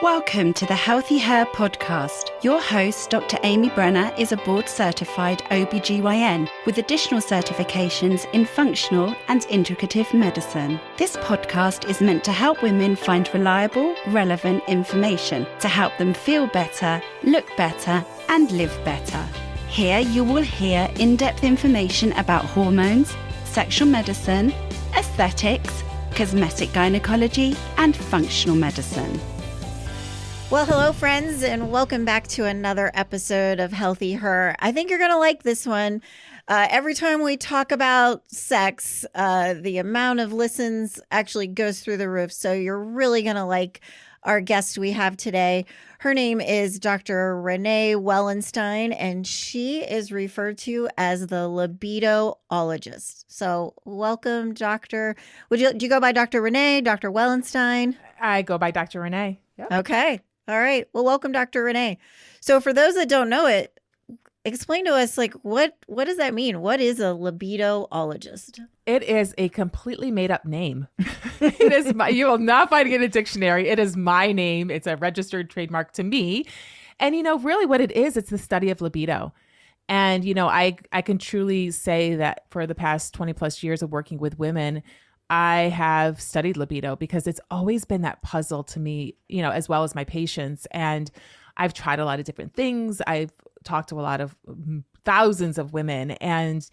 Welcome to the HealthiHer podcast. Your host, Dr. Amy Brenner, is a board-certified OBGYN with additional certifications in functional and integrative medicine. This podcast is meant to help women find reliable, relevant information to help them feel better, look better, and live better. Here you will hear in-depth information about hormones, sexual medicine, aesthetics, cosmetic gynecology, and functional medicine. Well, hello, friends, and welcome back to another episode of HealthiHer. I think you're going to like this one. Every time we talk about sex, the amount of listens actually goes through the roof. So you're really going to like our guest we have today. Her name is Dr. Renee Wellenstein, and she is referred to as the Libidoologist. So welcome, Doctor. Do you go by Dr. Renee, Dr. Wellenstein? I go by Dr. Renee. Yep. Okay. All right. Well, welcome, Dr. Renee. So for those that don't know it, explain to us, like, what does that mean? What is a libidoologist? It is a completely made up name. It is you will not find it in a dictionary. It is my name. It's a registered trademark to me. And, really what it is, it's the study of libido. And, I can truly say that for the past 20 plus years of working with women, I have studied libido because it's always been that puzzle to me, as well as my patients. And I've tried a lot of different things. I've talked to a lot of thousands of women and,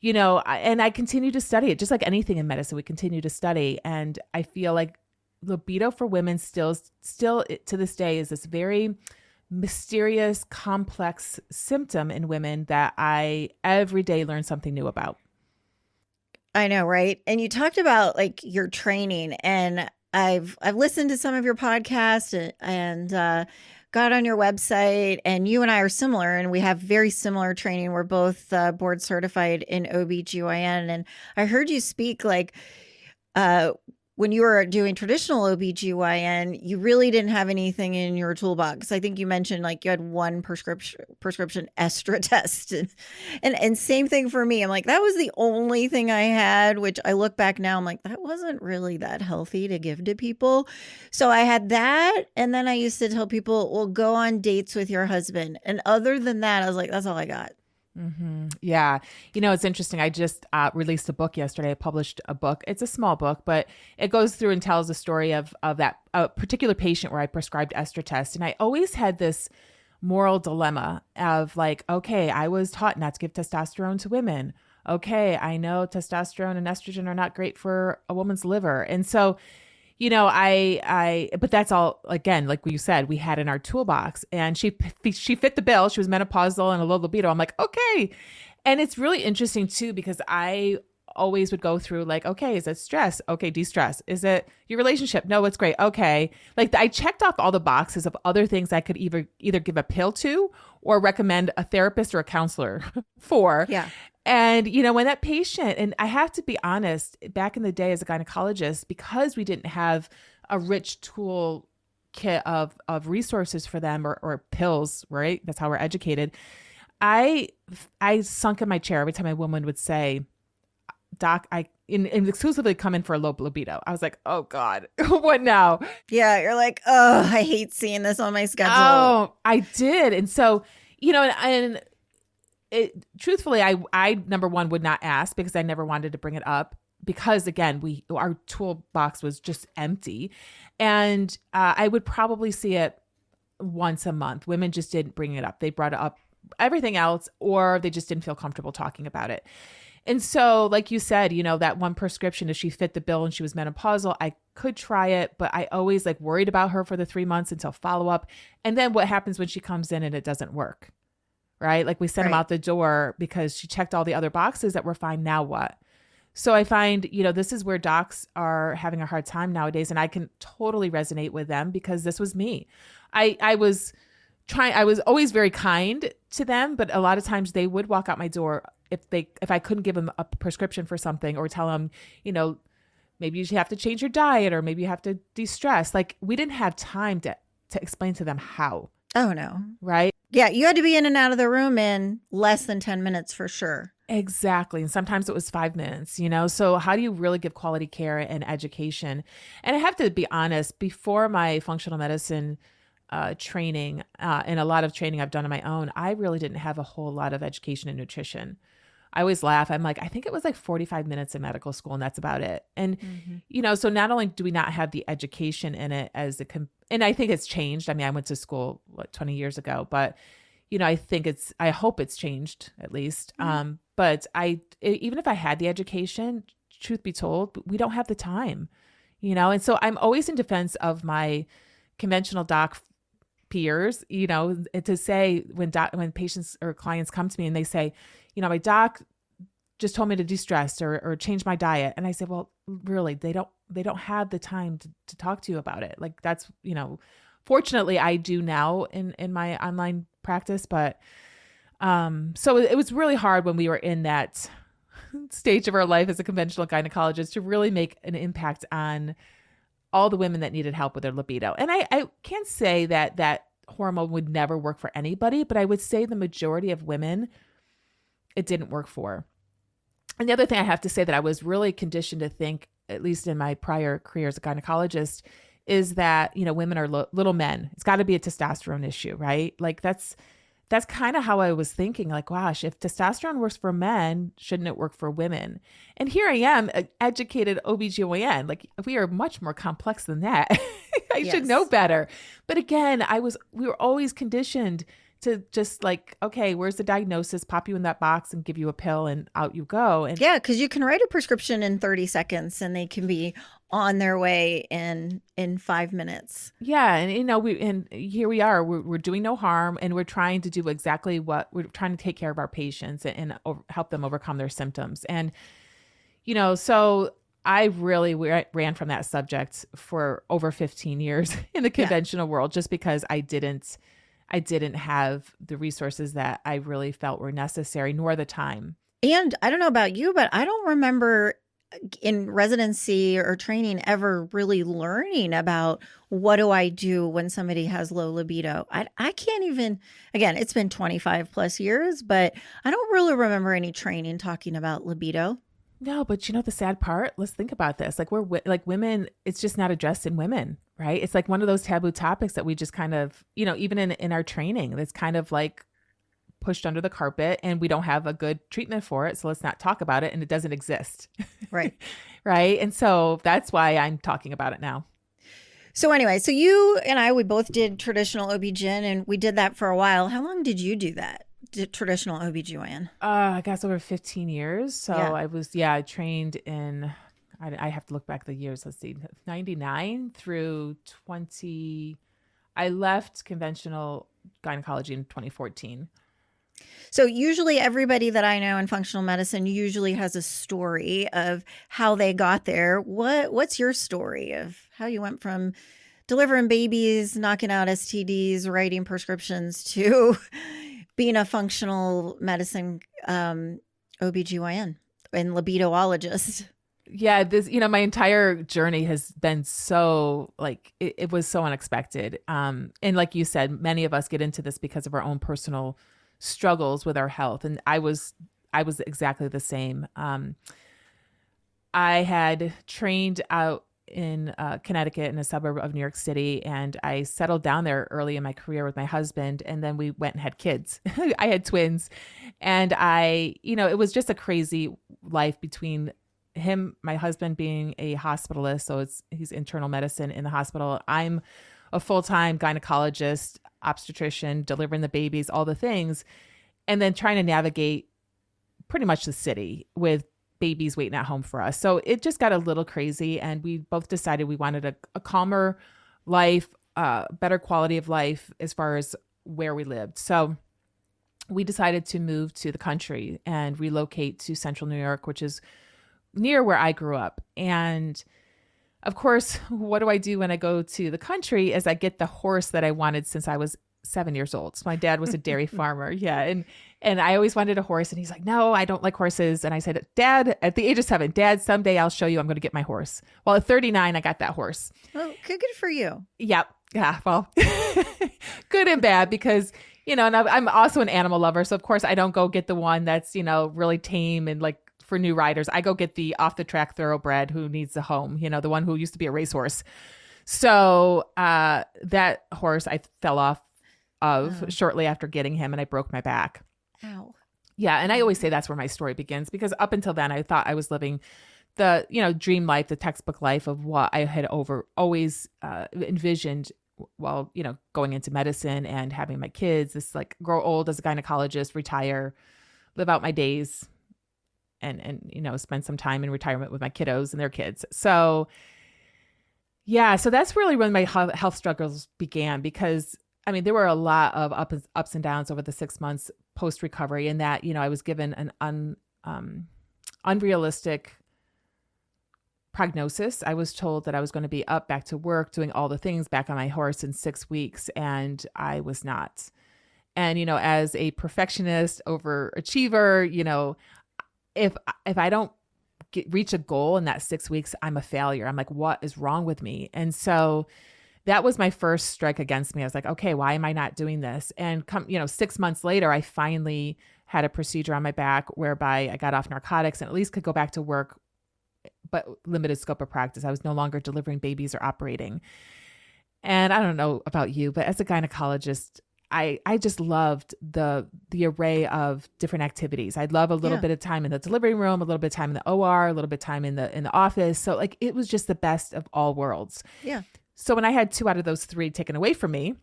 and I continue to study it just like anything in medicine. We continue to study. And I feel like libido for women still to this day is this very mysterious, complex symptom in women that I every day learn something new about. I know, right? And you talked about like your training, and I've listened to some of your podcasts and got on your website, and you and I are similar, and we have very similar training. We're both board certified in OBGYN, and I heard you speak like when you were doing traditional OBGYN, you really didn't have anything in your toolbox. I think you mentioned like you had one prescription estra test. And same thing for me. I'm like, that was the only thing I had, which I look back now, I'm like, that wasn't really that healthy to give to people. So I had that. And then I used to tell people, well, go on dates with your husband. And other than that, I was like, that's all I got. Mm-hmm. Yeah. It's interesting. I just released a book yesterday. I published a book. It's a small book, but it goes through and tells the story of that particular patient where I prescribed estra test. And I always had this moral dilemma of like, okay, I was taught not to give testosterone to women. Okay, I know testosterone and estrogen are not great for a woman's liver. And so, but that's all, again, like you said, we had in our toolbox, and she fit the bill. She was menopausal and a low libido. I'm like, okay. And it's really interesting too, because I always would go through like, okay, is it stress? Okay. De-stress. Is it your relationship? No, it's great. Okay. Like I checked off all the boxes of other things I could either give a pill to or recommend a therapist or a counselor for. Yeah. And, when that patient, and I have to be honest, back in the day as a gynecologist, because we didn't have a rich tool kit of resources for them or pills, right? That's how we're educated. I sunk in my chair every time a woman would say, Doc, I exclusively come in for a low libido. I was like, oh God, what now? Yeah. You're like, oh, I hate seeing this on my schedule. Oh, I did. And so, truthfully, I number one would not ask because I never wanted to bring it up because again, our toolbox was just empty, and I would probably see it once a month. Women just didn't bring it up. They brought up everything else, or they just didn't feel comfortable talking about it. And so, like you said, that one prescription, if she fit the bill and she was menopausal, I could try it, but I always worried about her for the 3 months until follow up. And then what happens when she comes in and it doesn't work? Right? Like we sent them out the door because she checked all the other boxes that were fine. Now what? So I find, this is where docs are having a hard time nowadays. And I can totally resonate with them because this was me. I was always very kind to them, but a lot of times they would walk out my door if I couldn't give them a prescription for something or tell them, maybe you have to change your diet or maybe you have to de-stress. Like we didn't have time to explain to them how. Oh no. Right? Yeah. You had to be in and out of the room in less than 10 minutes for sure. Exactly. And sometimes it was 5 minutes, So how do you really give quality care and education? And I have to be honest, before my functional medicine training and a lot of training I've done on my own, I really didn't have a whole lot of education in nutrition. I always laugh. I'm like, I think it was like 45 minutes in medical school and that's about it. And, so not only do we not have the education in it and I think it's changed. I mean, I went to school 20 years ago, but I hope it's changed at least. But even if I had the education, truth be told, we don't have the time, and so I'm always in defense of my conventional doc peers, to say when patients or clients come to me and they say, my doc just told me to de-stress or change my diet. And I say, well, really, they don't have the time to talk to you about it. Like that's, fortunately I do now in my online practice, but so it was really hard when we were in that stage of our life as a conventional gynecologist to really make an impact on all the women that needed help with their libido. And I can't say that hormone would never work for anybody, but I would say the majority of women, it didn't work for. And the other thing I have to say that I was really conditioned to think, at least in my prior career as a gynecologist, is that, women are little men. It's got to be a testosterone issue, right? Like that's kind of how I was thinking, like, gosh, if testosterone works for men, shouldn't it work for women? And here I am, an educated OBGYN. Like we are much more complex than that. I should know better. But again, we were always conditioned to just like, okay, where's the diagnosis? Pop you in that box and give you a pill and out you go. And yeah, because you can write a prescription in 30 seconds and they can be on their way in 5 minutes. Yeah. And, here we are, we're doing no harm and we're trying to do exactly what we're trying to take care of our patients and help them overcome their symptoms. And, so I really ran from that subject for over 15 years in the conventional world, just because I didn't have the resources that I really felt were necessary, nor the time. And I don't know about you, but I don't remember in residency or training ever really learning about what do I do when somebody has low libido. I can't even, again, it's been 25 plus years, but I don't really remember any training talking about libido. No, but the sad part, let's think about this. Like like women, it's just not addressed in women, right? It's like one of those taboo topics that we just kind of, even in our training, that's kind of like pushed under the carpet and we don't have a good treatment for it. So let's not talk about it. And it doesn't exist. Right. Right. And so that's why I'm talking about it now. So anyway, so you and we both did traditional OB-GYN and we did that for a while. How long did you do that? Traditional OB-GYN? I guess over 15 years. So I trained in, I have to look back the years. Let's see, 99 through 20. I left conventional gynecology in 2014. So usually everybody that I know in functional medicine usually has a story of how they got there. What's your story of how you went from delivering babies, knocking out STDs, writing prescriptions to being a functional medicine OBGYN and libidoologist? Yeah, this, my entire journey has been so it was so unexpected. And like you said, many of us get into this because of our own personal struggles with our health. And I was exactly the same. I had trained out in Connecticut in a suburb of New York City, and I settled down there early in my career with my husband, and then we went and had kids. I had twins, and it was just a crazy life between him, my husband being a hospitalist, so he's internal medicine in the hospital. I'm a full-time gynecologist, obstetrician, delivering the babies, all the things, and then trying to navigate pretty much the city with babies waiting at home for us. So it just got a little crazy, and we both decided we wanted a calmer life, better quality of life as far as where we lived. So we decided to move to the country and relocate to central New York, which is near where I grew up. And of course, what do I do when I go to the country is I get the horse that I wanted since I was 7 years old. So my dad was a dairy farmer. Yeah. And I always wanted a horse. And he's like, no, I don't like horses. And I said, Dad, at the age of 7, Dad, someday I'll show you, I'm going to get my horse. Well, at 39, I got that horse. Well, good for you. Yep. Yeah. Well, good and bad, because and I'm also an animal lover. So of course I don't go get the one that's, really tame and like for new riders. I go get the off the track thoroughbred who needs a home, the one who used to be a racehorse. So that horse I fell off of shortly after getting him, and I broke my back. Ow. Yeah. And I always say that's where my story begins, because up until then I thought I was living the, dream life, the textbook life of what I had always envisioned while, going into medicine and having my kids, this like grow old as a gynecologist, retire, live out my days and spend some time in retirement with my kiddos and their kids. So yeah, so that's really when my health struggles began, because there were a lot of ups and downs over the 6 months post recovery, in that, I was given an unrealistic prognosis. I was told that I was going to be up, back to work, doing all the things, back on my horse in 6 weeks, and I was not. And, as a perfectionist, overachiever, if I don't reach a goal in that 6 weeks, I'm a failure. I'm like, what is wrong with me? And so that was my first strike against me. I was like, okay, why am I not doing this? And 6 months later, I finally had a procedure on my back whereby I got off narcotics and at least could go back to work, but limited scope of practice. I was no longer delivering babies or operating. And I don't know about you, but as a gynecologist, I just loved the array of different activities. I'd love a little bit of time in the delivery room, a little bit of time in the OR, a little bit of time in the office. So like, it was just the best of all worlds. Yeah. So when I had 2 out of those 3 taken away from me,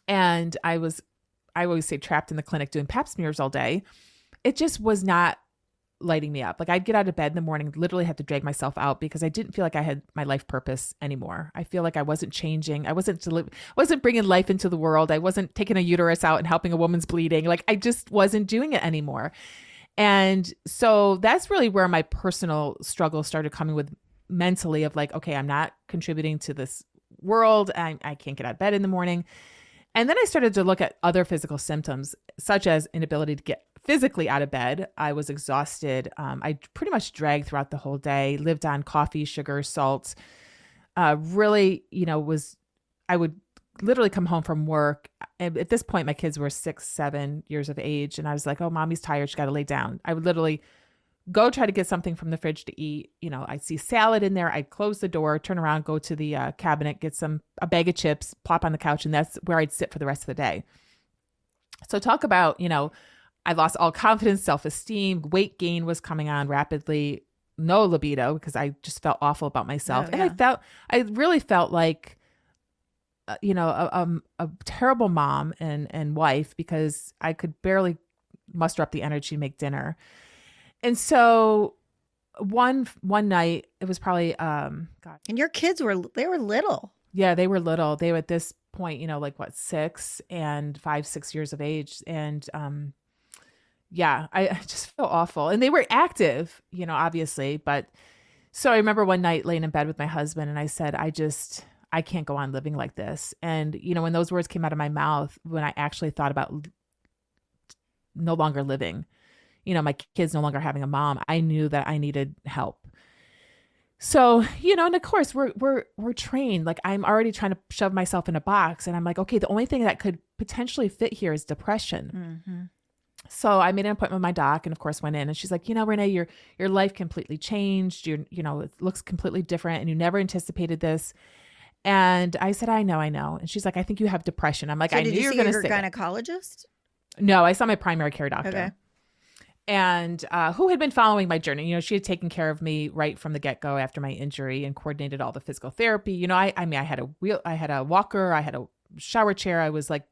and I always say trapped in the clinic doing pap smears all day, it just was not lighting me up. Like, I'd get out of bed in the morning, literally had to drag myself out because I didn't feel like I had my life purpose anymore. I feel like I wasn't changing. I wasn't bringing life into the world. I wasn't taking a uterus out and helping a woman's bleeding. Like, I just wasn't doing it anymore. And so that's really where my personal struggle started coming with mentally, of like, okay, I'm not contributing to this world. I can't get out of bed in the morning. And then I started to look at other physical symptoms, such as inability to get physically out of bed. I was exhausted. I pretty much dragged throughout the whole day, lived on coffee, sugar, salt. Really, I would literally come home from work. And at this point, my kids were 6, 7 years of age. And I was like, oh, mommy's tired. She got to lay down. I would literally go try to get something from the fridge to eat. I'd see salad in there. I'd close the door, turn around, go to the cabinet, get a bag of chips, plop on the couch. And that's where I'd sit for the rest of the day. So talk about, I lost all confidence, self-esteem, weight gain was coming on rapidly, no libido, because I just felt awful about myself. Oh, yeah. And I really felt like, a terrible mom and wife, because I could barely muster up the energy to make dinner. And so one night, it was probably, And your kids were little. Yeah, they were little. They were at this point, 6 and 5, 6 years of age. And, I just felt awful. And they were active, obviously. But so I remember one night laying in bed with my husband, and I said, I can't go on living like this. And, when those words came out of my mouth, when I actually thought about no longer living, my kids no longer having a mom, I knew that I needed help. So, and of course we're trained. Like, I'm already trying to shove myself in a box, and I'm like, okay, the only thing that could potentially fit here is depression. Mm-hmm. So I made an appointment with my doc, and of course went in, and she's like, Renee, your life completely changed. It looks completely different, and you never anticipated this. And I said, I know. And she's like, I think you have depression. I'm like, so I knew you were going to say your gynecologist? No, I saw my primary care doctor. Okay. And who had been following my journey. She had taken care of me right from the get-go after my injury and coordinated all the physical therapy. I had a walker, I had a shower chair. I was like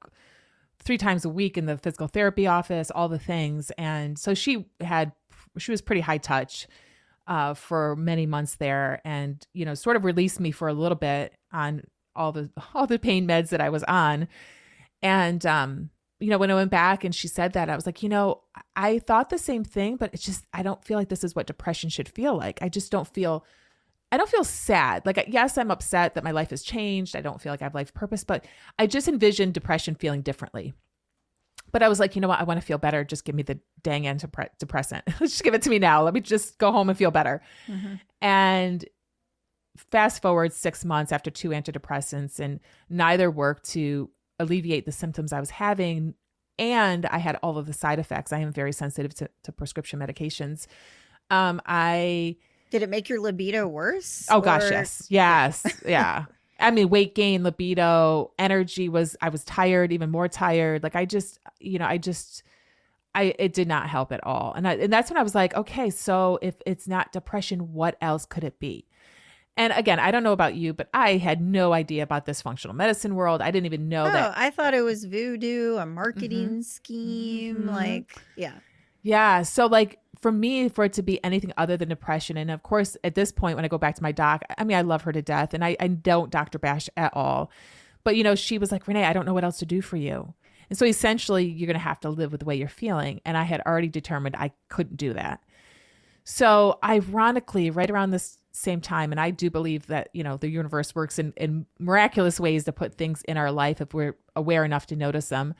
3 times a week in the physical therapy office, all the things. And so she was pretty high touch for many months there, and, sort of released me for a little bit on all the pain meds that I was on. And, when I went back and she said that, I was like, I thought the same thing, but it's just, I don't feel like this is what depression should feel like. I don't feel sad. Like, yes, I'm upset that my life has changed. I don't feel like I have life purpose, but I just envisioned depression feeling differently. But I was like, what? I want to feel better. Just give me the dang antidepressant. Just give it to me now. Let me just go home and feel better. Mm-hmm. And fast forward 6 months after 2 antidepressants, and neither worked to alleviate the symptoms I was having. And I had all of the side effects. I am very sensitive to prescription medications. Did it make your libido worse? Oh gosh, yes. Yeah. I mean, weight gain, libido, energy I was tired, even more tired. Like it did not help at all. And that's when I was like, okay, so if it's not depression, what else could it be? And again, I don't know about you, but I had no idea about this functional medicine world. I didn't even know that. I thought it was voodoo, a marketing scheme. Like, yeah. Yeah. So like for me, for it to be anything other than depression. And of course, at this point, when I go back to my doc, I mean, I love her to death and I don't Dr. Bash at all. But, she was like, Renee, I don't know what else to do for you. And so essentially, you're going to have to live with the way you're feeling. And I had already determined I couldn't do that. So ironically, right around this same time, and I do believe that, the universe works in miraculous ways to put things in our life if we're aware enough to notice them.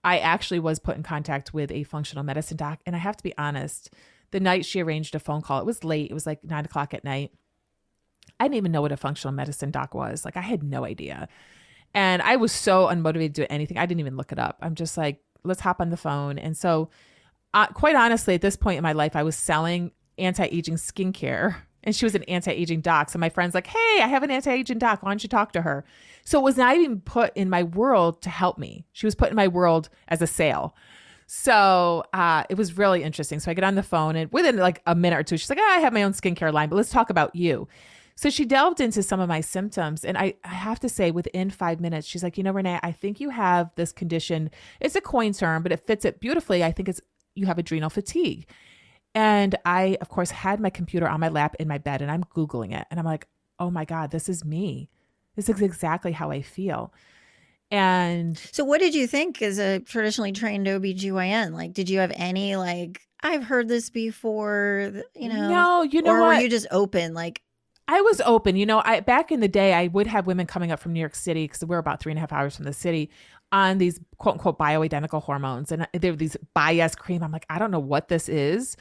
I actually was put in contact with a functional medicine doc. And I have to be honest, the night she arranged a phone call, it was late. It was like 9:00 at night. I didn't even know what a functional medicine doc was. Like I had no idea. And I was so unmotivated to do anything. I didn't even look it up. I'm just like, let's hop on the phone. And so quite honestly, at this point in my life, I was selling anti-aging skincare and she was an anti-aging doc. So my friend's like, hey, I have an anti-aging doc. Why don't you talk to her? So it was not even put in my world to help me. She was put in my world as a sale. So it was really interesting. So I get on the phone and within like a minute or two, she's like, I have my own skincare line, but let's talk about you. So she delved into some of my symptoms. And I have to say within 5 minutes, she's like, Renee, I think you have this condition. It's a coin term, but it fits it beautifully. I think you have adrenal fatigue. And I, of course, had my computer on my lap in my bed and I'm Googling it. And I'm like, oh my God, this is me. This is exactly how I feel. And so what did you think as a traditionally trained OBGYN? Like, did you have any, like, I've heard this before, No, or were you just open? Like, I was open. Back in the day, I would have women coming up from New York City because we're about 3.5 hours from the city on these quote unquote bioidentical hormones. And there were these Bias cream. I'm like, I don't know what this is,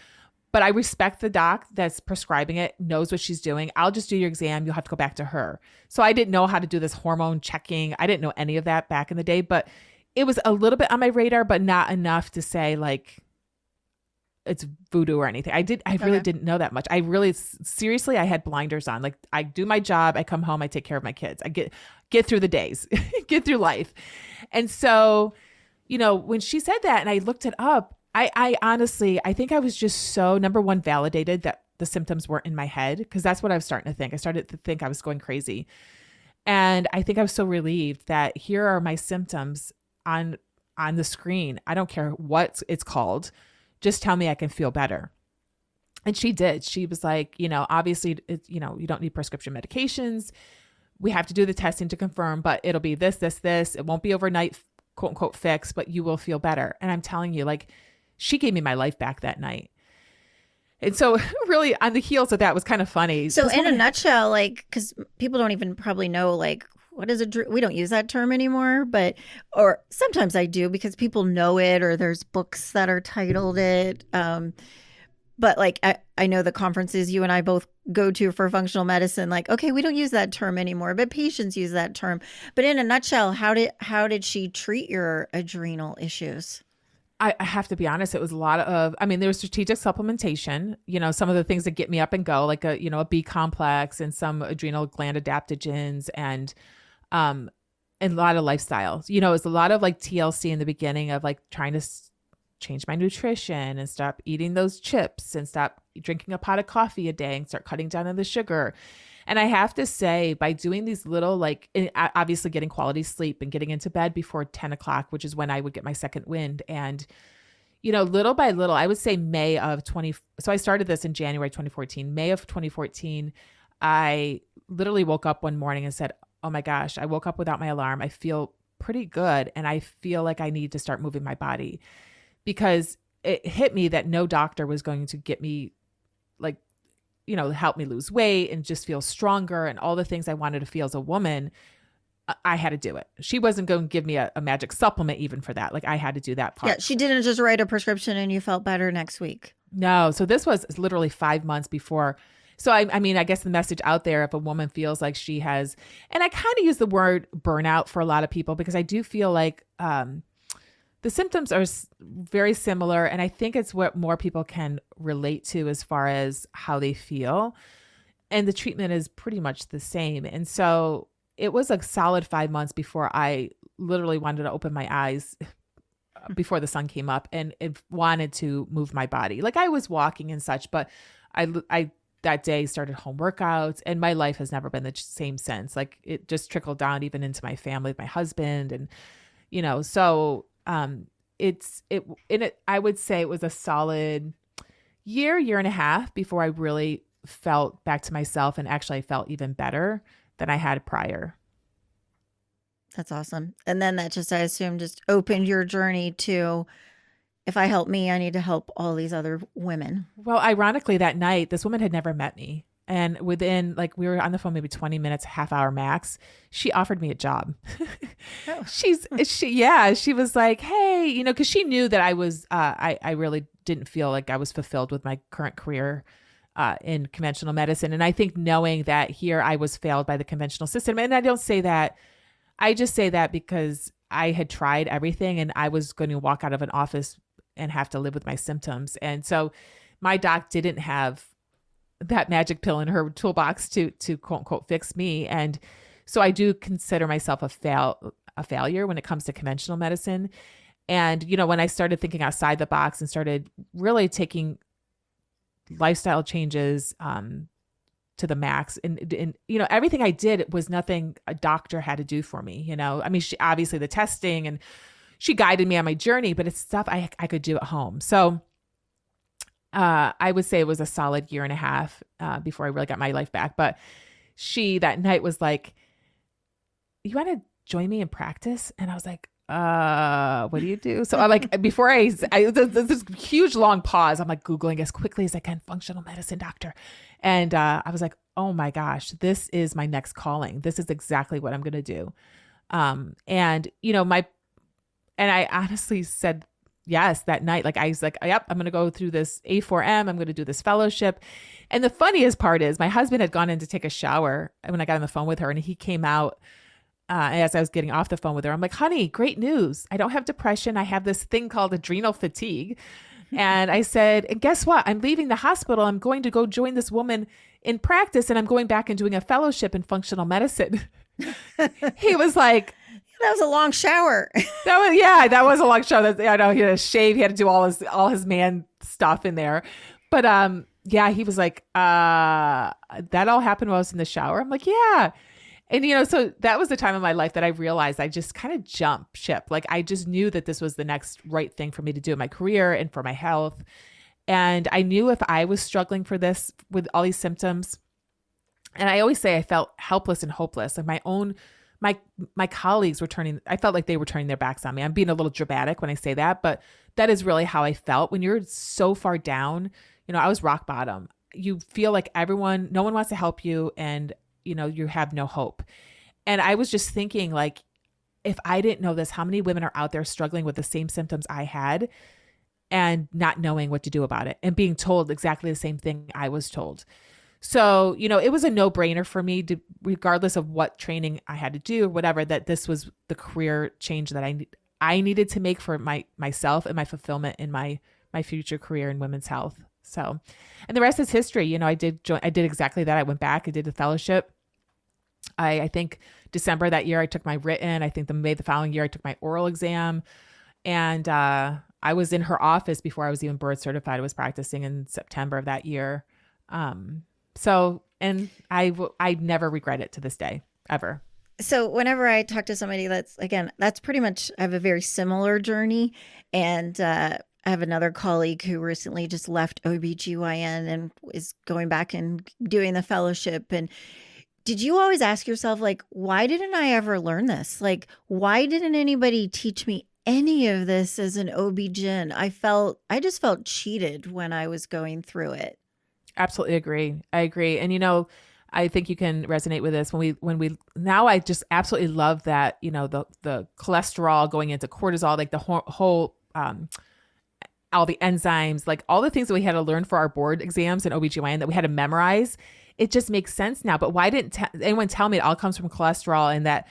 but I respect the doc that's prescribing it, knows what she's doing. I'll just do your exam. You'll have to go back to her. So I didn't know how to do this hormone checking. I didn't know any of that back in the day, but it was a little bit on my radar, but not enough to say like, it's voodoo or anything. I really didn't know that much. Seriously, I had blinders on. Like I do my job, I come home, I take care of my kids. I get through the days, get through life. And so, when she said that and I looked it up, I honestly, I think I was just so, number one, validated that the symptoms weren't in my head because that's what I was starting to think. I started to think I was going crazy. And I think I was so relieved that here are my symptoms on the screen. I don't care what it's called. Just tell me I can feel better. And she did. She was like, obviously, you don't need prescription medications. We have to do the testing to confirm, but it'll be this. It won't be overnight, quote unquote, fix, but you will feel better. And I'm telling you, like, she gave me my life back that night. And so really on the heels of that was kind of funny. So in a nutshell, like, because people don't even probably know, like, what is we don't use that term anymore, or sometimes I do because people know it or there's books that are titled it. But like, I know the conferences you and I both go to for functional medicine, like, okay, we don't use that term anymore, but patients use that term. But in a nutshell, how did she treat your adrenal issues? I have to be honest, it was a lot of, there was strategic supplementation, some of the things that get me up and go, like a B complex and some adrenal gland adaptogens and a lot of lifestyles. It was a lot of like TLC in the beginning of like trying to change my nutrition and stop eating those chips and stop drinking a pot of coffee a day and start cutting down on the sugar. And I have to say, by doing these little, like, obviously getting quality sleep and getting into bed before 10 o'clock, which is when I would get my second wind. And, little by little, I would say so I started this in January 2014. May of 2014, I literally woke up one morning and said, oh my gosh, I woke up without my alarm. I feel pretty good. And I feel like I need to start moving my body because it hit me that no doctor was going to get me like, help me lose weight and just feel stronger and all the things I wanted to feel as a woman. I had to do it. She wasn't going to give me a magic supplement even for that. Like I had to do that part. Yeah. She didn't just write a prescription and you felt better next week. No. So this was literally 5 months before So I mean, I guess the message out there, if a woman feels like she has, and I kind of use the word burnout for a lot of people, because I do feel like the symptoms are very similar. And I think it's what more people can relate to as far as how they feel. And the treatment is pretty much the same. And so it was a solid 5 months before I literally wanted to open my eyes before the sun came up and wanted to move my body. Like I was walking and such, but I that day started home workouts, and my life has never been the same since. Like it just trickled down even into my family, my husband. And, so I would say it was a solid year and a half before I really felt back to myself, and actually I felt even better than I had prior. That's awesome. And then that just, I assume, just opened your journey to, if I help me, I need to help all these other women. Well, ironically, that night, this woman had never met me. And within, like, we were on the phone maybe 20 minutes, half hour max, she offered me a job. Oh. She was like, hey, because she knew that I was, I really didn't feel like I was fulfilled with my current career in conventional medicine. And I think knowing that here I was failed by the conventional system, and I don't say that, I just say that because I had tried everything and I was going to walk out of an office and have to live with my symptoms. And so my doc didn't have that magic pill in her toolbox to quote unquote fix me. And so I do consider myself a failure when it comes to conventional medicine. And, when I started thinking outside the box and started really taking lifestyle changes, to the max, and everything I did was nothing a doctor had to do for me. I mean, she obviously the testing, and she guided me on my journey, but it's stuff I could do at home. So I would say it was a solid year and a half before I really got my life back. But she that night was like, you want to join me in practice? And I was like, what do you do? So I'm like, before this huge long pause, I'm like Googling as quickly as I can, functional medicine doctor. And I was like, oh my gosh, this is my next calling. This is exactly what I'm going to do. And I honestly said yes that night. Like I was like, yep, I'm going to go through this A4M. I'm going to do this fellowship. And the funniest part is my husband had gone in to take a shower when I got on the phone with her, and he came out as I was getting off the phone with her. I'm like, honey, great news. I don't have depression. I have this thing called adrenal fatigue. And I said, and guess what? I'm leaving the hospital. I'm going to go join this woman in practice, and I'm going back and doing a fellowship in functional medicine. He was like, that was a long shower. That was a long shower. I know he had to shave. He had to do all his man stuff in there. But he was like, that all happened while I was in the shower. I'm like, yeah. And, so that was the time of my life that I realized I just kind of jumped ship. Like I just knew that this was the next right thing for me to do in my career and for my health. And I knew if I was struggling for this with all these symptoms, and I always say I felt helpless and hopeless. Like my colleagues I felt like they were turning their backs on me. I'm being a little dramatic when I say that, but that is really how I felt. When you're so far down, I was rock bottom. You feel like no one wants to help you, and you have no hope. And I was just thinking, like, if I didn't know this, how many women are out there struggling with the same symptoms I had and not knowing what to do about it and being told exactly the same thing I was told. So, it was a no-brainer for me to, regardless of what training I had to do or whatever, that this was the career change that I needed to make for myself and my fulfillment in my future career in women's health. So, and the rest is history. I did exactly that. I went back, I did the fellowship. I think December that year I took my written. I think the following year I took my oral exam, and I was in her office before I was even board certified. I was practicing in September of that year. So, and I never regret it to this day, ever. So whenever I talk to somebody that's pretty much, I have a very similar journey. And I have another colleague who recently just left OBGYN and is going back and doing the fellowship. And did you always ask yourself, like, why didn't I ever learn this? Like, why didn't anybody teach me any of this as an OB-GYN? I just felt cheated when I was going through it. Absolutely agree. I agree. And, I think you can resonate with this now I just absolutely love that, the cholesterol going into cortisol, like the whole, all the enzymes, like all the things that we had to learn for our board exams in OBGYN that we had to memorize. It just makes sense now. But why didn't anyone tell me it all comes from cholesterol, and that,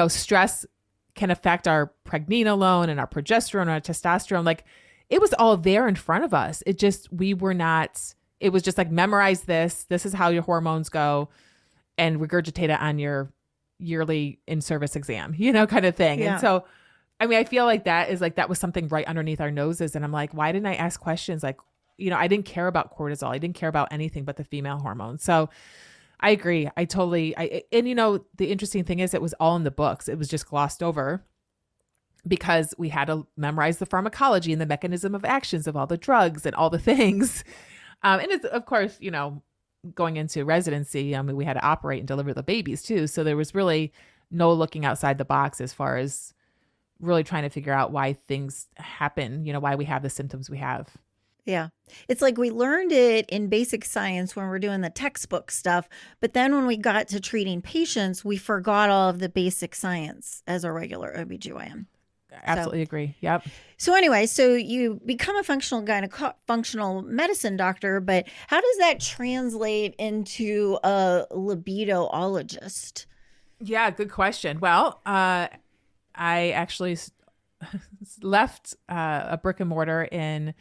stress can affect our pregnenolone and our progesterone and our testosterone? Like, it was all there in front of us. It was just like, memorize this. This is how your hormones go, and regurgitate it on your yearly in-service exam, kind of thing. Yeah. And so, I feel like that was something right underneath our noses. And I'm like, why didn't I ask questions? Like, I didn't care about cortisol. I didn't care about anything but the female hormone. So I agree. And the interesting thing is, it was all in the books. It was just glossed over because we had to memorize the pharmacology and the mechanism of actions of all the drugs and all the things. And it's, of course, going into residency, we had to operate and deliver the babies too. So there was really no looking outside the box as far as really trying to figure out why things happen, why we have the symptoms we have. Yeah. It's like we learned it in basic science when we're doing the textbook stuff. But then when we got to treating patients, we forgot all of the basic science as a regular OBGYN. Absolutely agree. Yep. So anyway, so you become a functional medicine doctor, but how does that translate into a libidoologist? Yeah, good question. Well, I actually left a brick and mortar in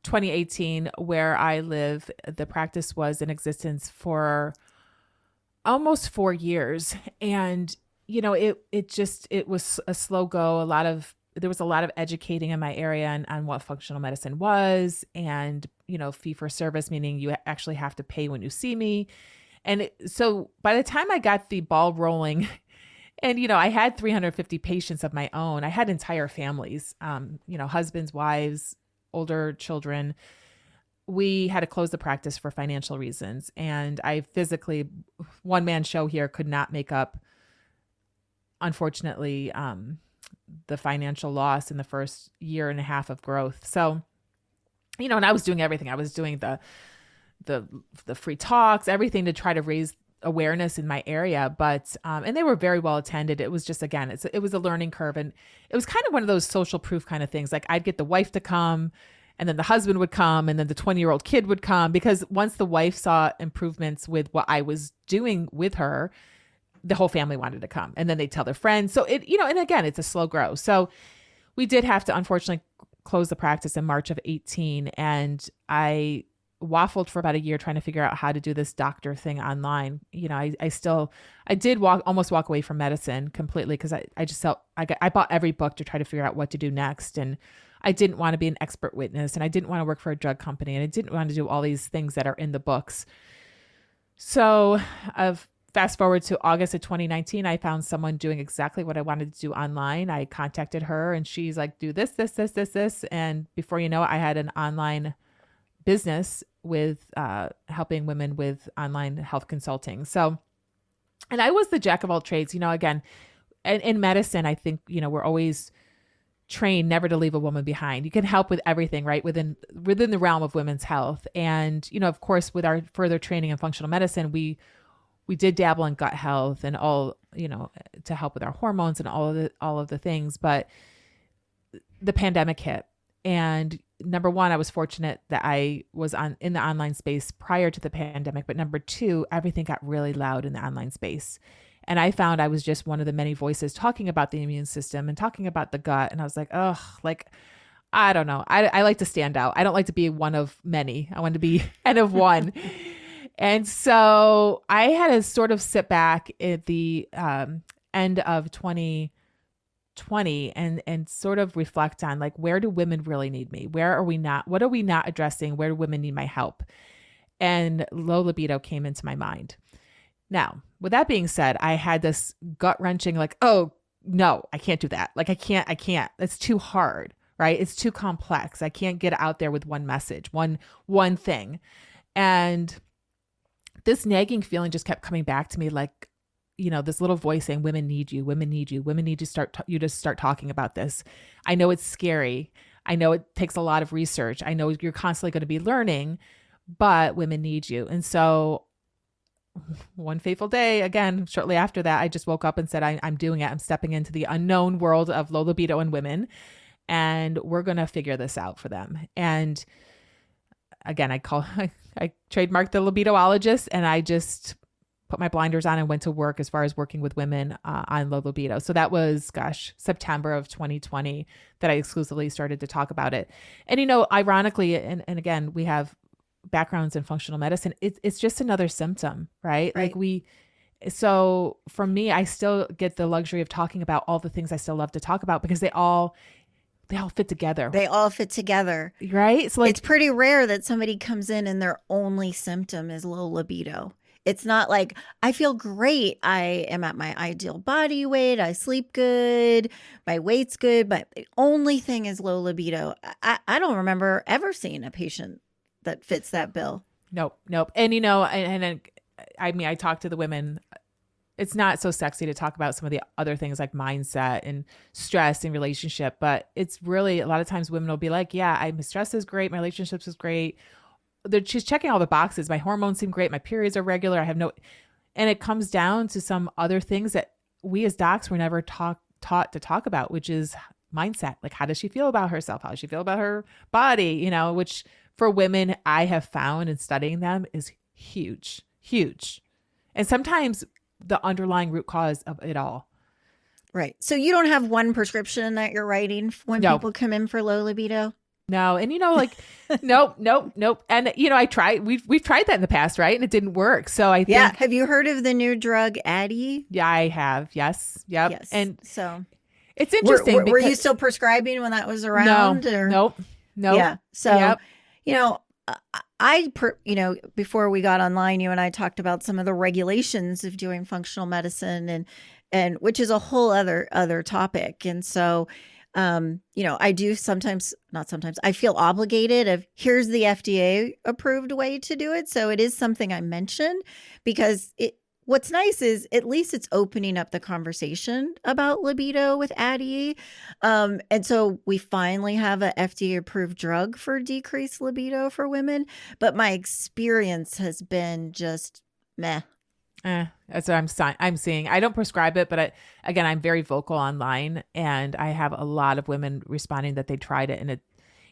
2018 where I live. The practice was in existence for almost 4 years. And, it was a slow go. There was a lot of educating in my area on what functional medicine was, and, fee for service, meaning you actually have to pay when you see me. And so by the time I got the ball rolling, and, I had 350 patients of my own. I had entire families, husbands, wives, older children. We had to close the practice for financial reasons. And I physically, one-man show here, could not make up, unfortunately, the financial loss in the first year and a half of growth. So, and I was doing everything. I was doing the free talks, everything to try to raise awareness in my area, but and they were very well attended. It was just, again, it was a learning curve, and it was kind of one of those social proof kind of things. Like, I'd get the wife to come, and then the husband would come, and then the 20-year-old kid would come, because once the wife saw improvements with what I was doing with her, the whole family wanted to come, and then they'd tell their friends. So it, and again, it's a slow grow. So we did have to, unfortunately, close the practice in March of 18, and I waffled for about a year trying to figure out how to do this doctor thing online. I did almost walk away from medicine completely, because I just felt I bought every book to try to figure out what to do next. And I didn't want to be an expert witness, and I didn't want to work for a drug company, and I didn't want to do all these things that are in the books. So fast forward to August of 2019, I found someone doing exactly what I wanted to do online. I contacted her, and she's like, do this, this, this, this, this. And before you know it, I had an online business with helping women with online health consulting. So, and I was the jack of all trades, again, in medicine, I think, we're always trained never to leave a woman behind. You can help with everything, right? Within the realm of women's health. And, of course, with our further training in functional medicine, we did dabble in gut health and all, to help with our hormones and all of the things. But the pandemic hit, and number one, I was fortunate that I was in the online space prior to the pandemic. But number two, everything got really loud in the online space. And I found I was just one of the many voices talking about the immune system and talking about the gut. And I was like, I don't know. I like to stand out. I don't like to be one of many. I want to be N of one. And so I had to sort of sit back at the end of 2020 and sort of reflect on, like, where do women really need me? Where are we not? What are we not addressing? Where do women need my help? And low libido came into my mind. Now, with that being said, I had this gut wrenching, like, oh no, I can't do that. Like, I can't, it's too hard, right? It's too complex. I can't get out there with one message, one thing. And this nagging feeling just kept coming back to me, like, this little voice saying, women need you, women need you, women need to start talking about this. I know it's scary. I know it takes a lot of research. I know you're constantly going to be learning, but women need you. And so one fateful day, again, shortly after that, I just woke up and said, I'm doing it. I'm stepping into the unknown world of low libido in women. and we're going to figure this out for them. And again, I trademarked the libidoologist, and I just put my blinders on and went to work as far as working with women on low libido. So that was, September of 2020 that I exclusively started to talk about it. And, ironically, and again, we have backgrounds in functional medicine. It's just another symptom, right? So for me, I still get the luxury of talking about all the things I still love to talk about because they all fit together. They all fit together. Right? So it's pretty rare that somebody comes in and their only symptom is low libido. It's not like, I feel great. I am at my ideal body weight. I sleep good. My weight's good. But the only thing is low libido. I don't remember ever seeing a patient that fits that bill. Nope. And, I talk to the women. It's not so sexy to talk about some of the other things like mindset and stress and relationship, but it's really, a lot of times women will be like, yeah, my stress is great. My relationships is great. She's checking all the boxes. My hormones seem great. My periods are regular. And it comes down to some other things that we as docs were never taught to talk about, which is mindset. Like, how does she feel about herself? How does she feel about her body? Which for women, I have found in studying them is huge, huge. And sometimes the underlying root cause of it all. Right. So you don't have one prescription that you're writing when people come in for low libido? No. And nope. And we've tried that in the past, right? And it didn't work. So I think. Yeah. Have you heard of the new drug Addyi? Yeah, I have. Yes. Yep. Yes. And so it's interesting. Were you still prescribing when that was around? Nope. Yeah. So, before we got online, you and I talked about some of the regulations of doing functional medicine and which is a whole other topic. And so, I do I feel obligated of here's the FDA approved way to do it. So it is something I mention because what's nice is at least it's opening up the conversation about libido with Addyi. And so we finally have a FDA approved drug for decreased libido for women. But my experience has been just meh. That's what I'm seeing. I don't prescribe it, but I'm very vocal online, and I have a lot of women responding that they tried it, and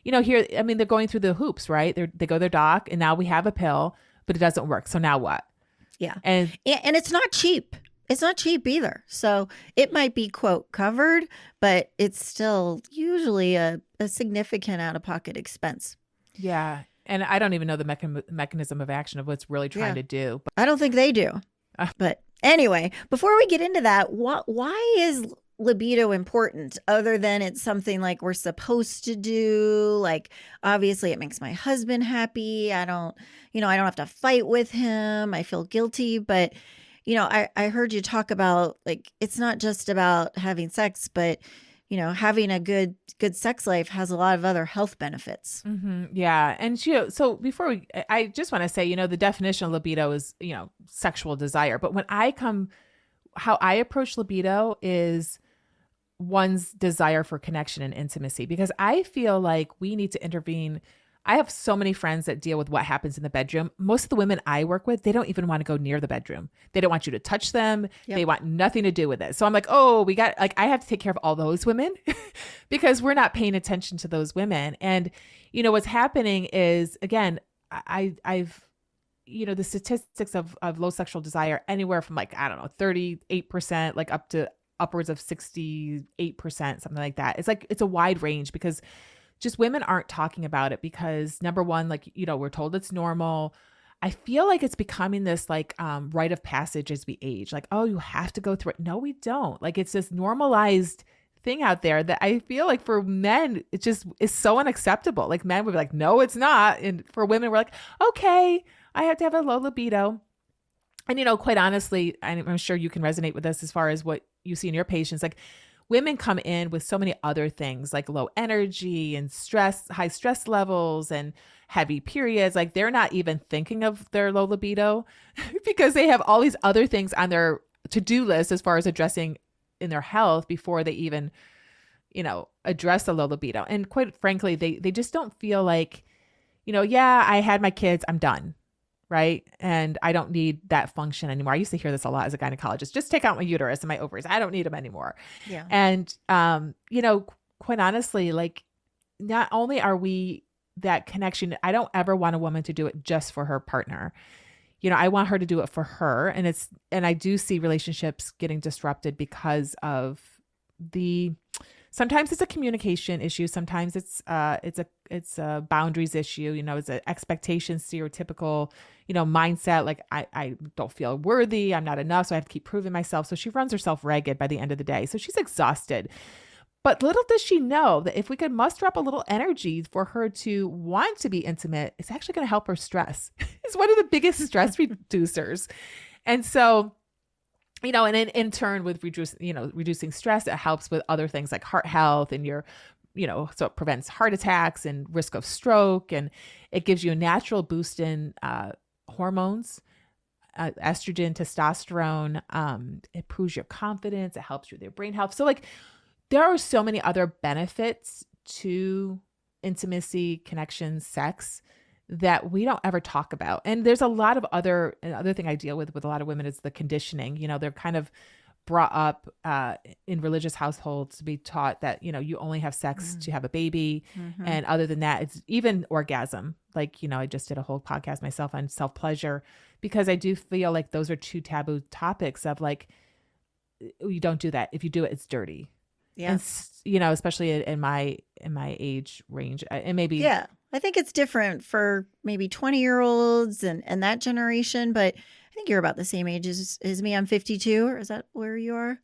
they're going through the hoops, right? They go to their doc, and now we have a pill, but it doesn't work. So now what? Yeah. And it's not cheap. It's not cheap either. So it might be, quote, covered, but it's still usually a significant out-of-pocket expense. Yeah. And I don't even know the mechanism of action of what's really trying to do. I don't think they do. But anyway, before we get into that, why is libido important other than it's something like we're supposed to do? Like, obviously it makes my husband happy. I don't have to fight with him. I feel guilty. But, I heard you talk about, like, it's not just about having sex, but, having a good sex life has a lot of other health benefits. Mm-hmm. Yeah. And so before I just want to say, the definition of libido is, sexual desire. But how I approach libido is one's desire for connection and intimacy, because I feel like we need to intervene. I have so many friends that deal with what happens in the bedroom. Most of the women I work with, they don't even want to go near the bedroom. They don't want you to touch them. Yep. They want nothing to do with it. So I'm like, I have to take care of all those women because we're not paying attention to those women. And, what's happening is, again, I've the statistics of low sexual desire, anywhere from 38%, up to upwards of 68%, something like that. It's a wide range because just women aren't talking about it because, number one, we're told it's normal. I feel like it's becoming this rite of passage as we age. You have to go through it. No, we don't. It's this normalized thing out there that I feel like for men, it just is so unacceptable. Men would be like, no, it's not. And for women, we're like, okay, I have to have a low libido. And, quite honestly, I'm sure you can resonate with this as far as what you see in your patients. Women come in with so many other things like low energy and stress, high stress levels and heavy periods. They're not even thinking of their low libido because they have all these other things on their to-do list as far as addressing in their health before they even, address the low libido. And quite frankly, they just don't feel like, I had my kids, I'm done. Right. And I don't need that function anymore. I used to hear this a lot as a gynecologist, just take out my uterus and my ovaries. I don't need them anymore. Yeah. And, quite honestly, like not only are we that connection, I don't ever want a woman to do it just for her partner. I want her to do it for her. And I do see relationships getting disrupted because of sometimes it's a communication issue. Sometimes it's a boundaries issue, it's an expectation, stereotypical, mindset. Like I don't feel worthy. I'm not enough. So I have to keep proving myself. So she runs herself ragged by the end of the day. So she's exhausted. But little does she know that if we could muster up a little energy for her to want to be intimate, it's actually going to help her stress. It's one of the biggest stress reducers. And so, and in turn with reducing stress, it helps with other things like heart health and so it prevents heart attacks and risk of stroke. And it gives you a natural boost in hormones, estrogen, testosterone. It improves your confidence. It helps you with your brain health. So like, there are so many other benefits to intimacy, connection, sex that we don't ever talk about. And there's a lot of other thing I deal with a lot of women is the conditioning. They're kind of brought up in religious households to be taught that, you only have sex to have a baby. Mm-hmm. And other than that, it's even orgasm. Like, I just did a whole podcast myself on self-pleasure because I do feel like those are two taboo topics of like, you don't do that. If you do it, it's dirty. Yeah. And, especially in my age range, and maybe. Yeah. I think it's different for maybe 20-year-olds and that generation, but I think you're about the same age as me. I'm 52, or is that where you are?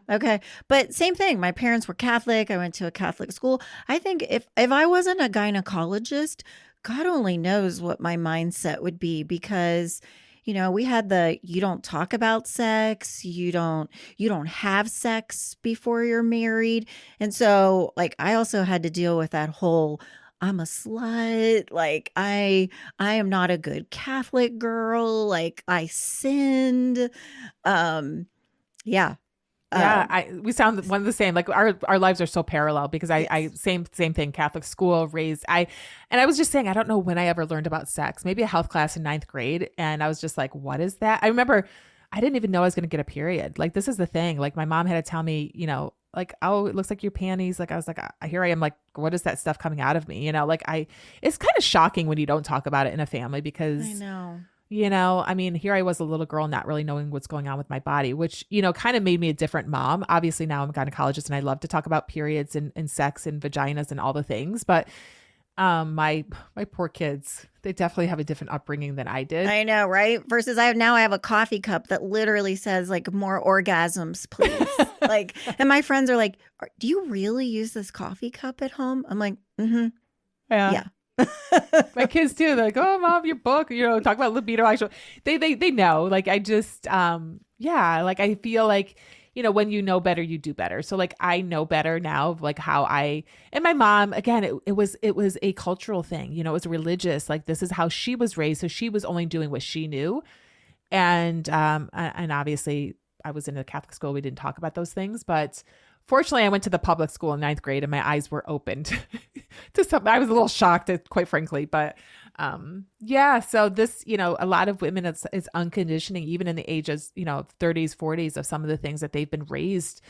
Okay. But same thing. My parents were Catholic. I went to a Catholic school. I think if I wasn't a gynecologist, God only knows what my mindset would be because we had you don't talk about sex, you don't have sex before you're married. And so like, I also had to deal with that whole, I'm a slut. Like I am not a good Catholic girl. Like I sinned. Yeah. We sound one of the same. Like our lives are so parallel because I same thing. Catholic school, raised. And I was just saying, I don't know when I ever learned about sex. Maybe a health class in 9th grade, and I was just like, "What is that?" I remember I didn't even know I was going to get a period. Like this is the thing. Like my mom had to tell me, like, oh, it looks like your panties. Like I was like, here I am. Like, what is that stuff coming out of me? It's kind of shocking when you don't talk about it in a family because I know. I mean, here I was a little girl not really knowing what's going on with my body, which, kind of made me a different mom. Obviously now I'm a gynecologist and I love to talk about periods and sex and vaginas and all the things. But my poor kids, they definitely have a different upbringing than I did. I know, right? Versus I have a coffee cup that literally says like more orgasms, please. Like, and my friends are like, do you really use this coffee cup at home? I'm like, mm-hmm. Yeah. My kids too. They're like, oh, mom, your book, talk about libido. Actually, they know. Like I just, like I feel like, when you know better, you do better. So like I know better now of like how and my mom, again, it was a cultural thing. It was religious. Like this is how she was raised. So she was only doing what she knew. And obviously I was in a Catholic school. We didn't talk about those things, but fortunately, I went to the public school in 9th grade and my eyes were opened to something. I was a little shocked, quite frankly, but so this, a lot of women, it's unconditioning, even in the ages, 30s, 40s of some of the things that they've been raised